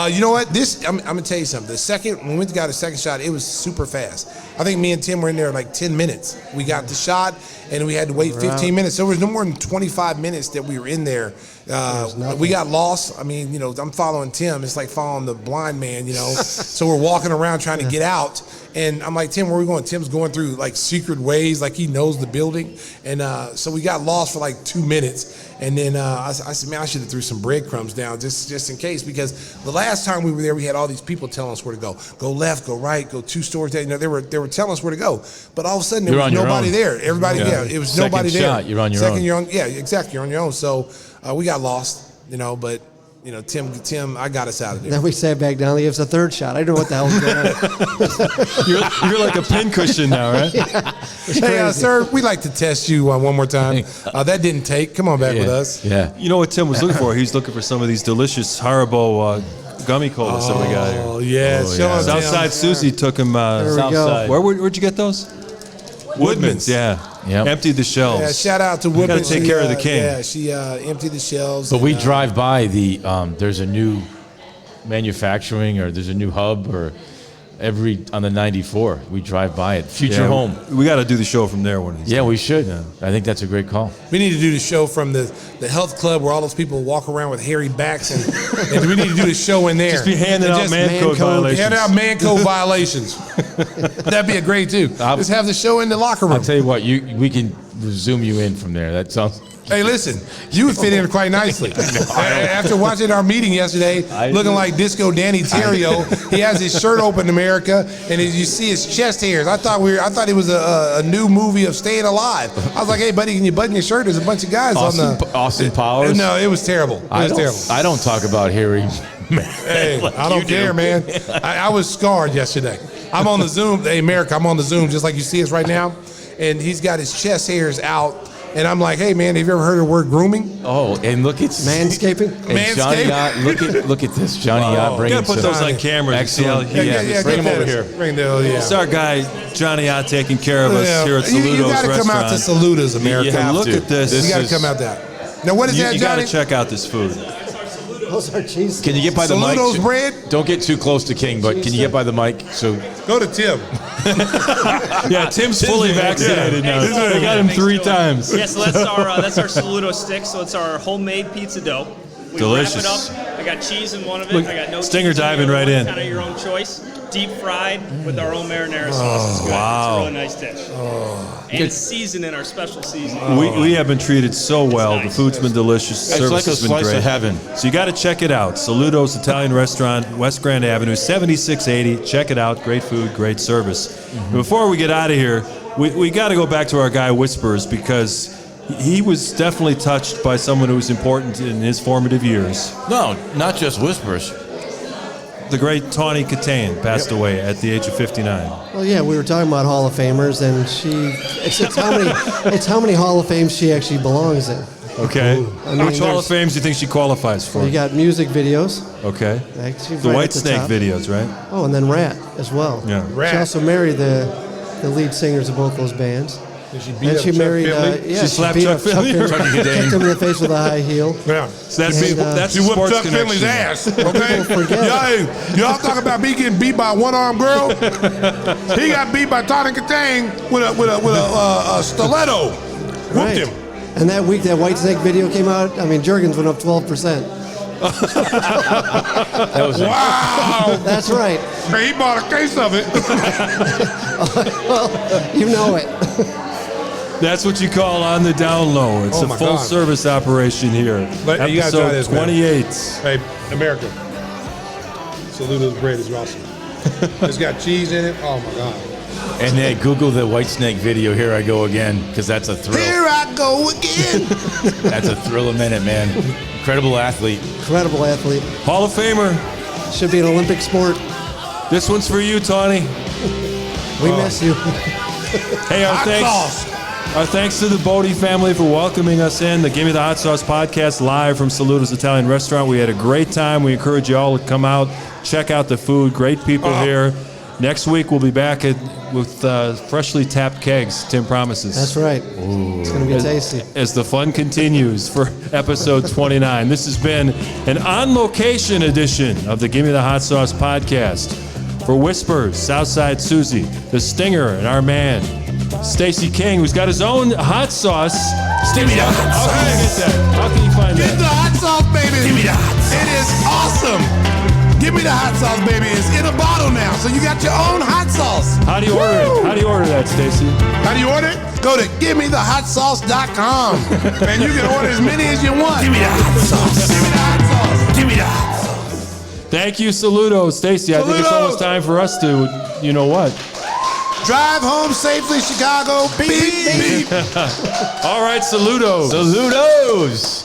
You know what? I'm going to tell you something. When we went to get a second shot, it was super fast. I think me and Tim were in there like 10 minutes. We got the shot, and we had to wait 15 minutes. So there was no more than 25 minutes that we were in there. We got lost. I mean, I'm following Tim. It's like following the blind man, So we're walking around trying to get out. And I'm like, Tim, where are we going? Tim's going through like secret ways, like he knows the building. And so we got lost for like 2 minutes. And then I said, man, I should have threw some breadcrumbs down just in case, because the last time we were there, we had all these people telling us where to go. Go left, go right, go 2 stores. They were telling us where to go. But all of a sudden, there was nobody there. Everybody, it was Second nobody there. Shot, you're on your own. Yeah, exactly. You're on your own. So we got lost, but. Tim, I got us out of there. Then we sat back down. He gives a third shot. I don't know what the hell was going on. You're like a pincushion now, right? Hey, sir, we'd like to test you one more time. That didn't take. Come on back with us. Yeah. You know what Tim was looking for? He's looking for some of these delicious Haribo gummy colas that we got here. Oh, yeah. Southside Susie took him. Southside. Where'd you get those? Woodman's, yeah. Yep. Emptied the shelves. Yeah, shout out to Woodman. Got to take care of the king. Yeah, she emptied the shelves. But we drive by there's a new manufacturing, or there's a new hub, or on the 94. We drive by it. Future home. We got to do the show from there one of these Yeah, days. we should. Yeah. I think that's a great call. We need to do the show from the health club where all those people walk around with hairy backs, and we need to do the show in there. Just be handing out man code violations. Hand out man code violations. That'd be a great too. Just have the show in the locker room. I'll tell you what, we can zoom you in from there. That sounds. Hey, listen, you would fit in quite nicely. After watching our meeting yesterday, looking like Disco Danny Terrio, he has his shirt open, America, and you see his chest hairs. I thought it was a new movie of Staying Alive. I was like, hey, buddy, can you button your shirt? There's a bunch of guys on the Austin Powers. No, it was terrible. I don't talk about hairy man. Hey, like I don't care, man. I was scarred yesterday. I'm on the Zoom. Hey, America, I'm on the Zoom just like you see us right now, and he's got his chest hairs out. And I'm like, hey, man, have you ever heard of the word grooming? Oh, and look at Manscaping. And Johnny Yacht, look at this. Johnny Yacht bringing Gotta put those on camera. Excellent. Yeah, bring him over here. It's our guy, Johnny Yacht, taking care of us here at Salutos You got to come out to Salutos, America. Yeah, look at this. You got to come out there. Now, what is that, You Johnny? got to check out this food. Those are cheese. Can you get by the mic? Salutos bread? Don't get too close to King, but can you get by the mic? So go to Tim. Yeah, Tim's fully vaccinated now. I got him 3 times. Yeah, so that's our Saluto stick. So it's our homemade pizza dough. We Delicious. wrap it up. I got cheese in one of it. Look, I got no Stinger cheese diving the other right one, in. Kind of your own choice. Deep fried with our own marinara sauce. It's good. Wow. It's a really nice dish. And it's seasoned in our special seasoning. We have been treated so well. The food's been delicious. It's Service like a has been slice great. of heaven. So you got to check it out. Salutos Italian Restaurant, West Grand Avenue, 7680. Check it out. Great food, great service. Before we get out of here, we got to go back to our guy Whispers, because he was definitely touched by someone who was important in his formative years. No, not just Whispers. The great Tawny Katane passed away at the age of 59. Well, yeah, we were talking about Hall of Famers, and it's how many Hall of Fames she actually belongs in. Okay. I mean, Which Hall of Fames do you think she qualifies for? You got music videos. Okay. She's The right White at the Snake top. videos, right? Oh, and then Rat as well. Yeah. She also married the lead singers of both those bands. Did she beat And up she Chuck married. Finley? Yeah, She slapped beat Chuck up Finley? Chuck Chucky kicked Dane. him in the face with a high heel. Yeah. So that's She whooped sports Chuck Finley's connection. ass, okay? People forget. Y'all talk about me getting beat by a one-armed girl? He got beat by Tawny Katane with a stiletto. Whooped Right. him. And that week, that White Snake video came out. I mean, Jurgens went up 12%. That was Wow. That's right. Hey, he bought a case of it. Well, you know it. That's what you call on the down low. It's Oh a my full God. service operation here. But you gotta try Episode this, man. 28. Hey, America. Salutos bread is awesome. It's got cheese in it. Oh, my God. And then Google the White Snake video. Here I go again, because that's a thrill. Here I go again. That's a thrill a minute, man. Incredible athlete. Incredible athlete. Hall of Famer. Should be an Olympic sport. This one's for you, Tawny. We miss you. Hey, our Hot thanks. sauce. Our thanks to the Bodie family for welcoming us in the Gimme the Hot Sauce podcast live from Salutos Italian Restaurant. We had a great time. We encourage you all to come out, check out the food. Great people here. Next week we'll be back with freshly tapped kegs, Tim promises. That's right. It's going to be tasty. As the fun continues for episode 29. This has been an on-location edition of the Gimme the Hot Sauce podcast. For Whispers, Southside Susie, the Stinger, and our man, Stacey King, who's got his own hot sauce. Give me the hot How can you sauce. get that? How can you find Get that? the hot sauce, baby. Give me the hot sauce. It is awesome. Give me the hot sauce, baby. It's in a bottle now, so you got your own hot sauce. How do you order it? How do you order that, Stacey? How do you order it? Go to GimmeTheHotSauce.com, and you can order as many as you want. Give me the hot sauce. Give me the hot sauce. Give me the hot sauce. Thank you, Salutos. Stacey, I think it's Salutos. almost time for us to, you know what? Drive home safely, Chicago. Beep, beep. All right, Salutos. Salutos!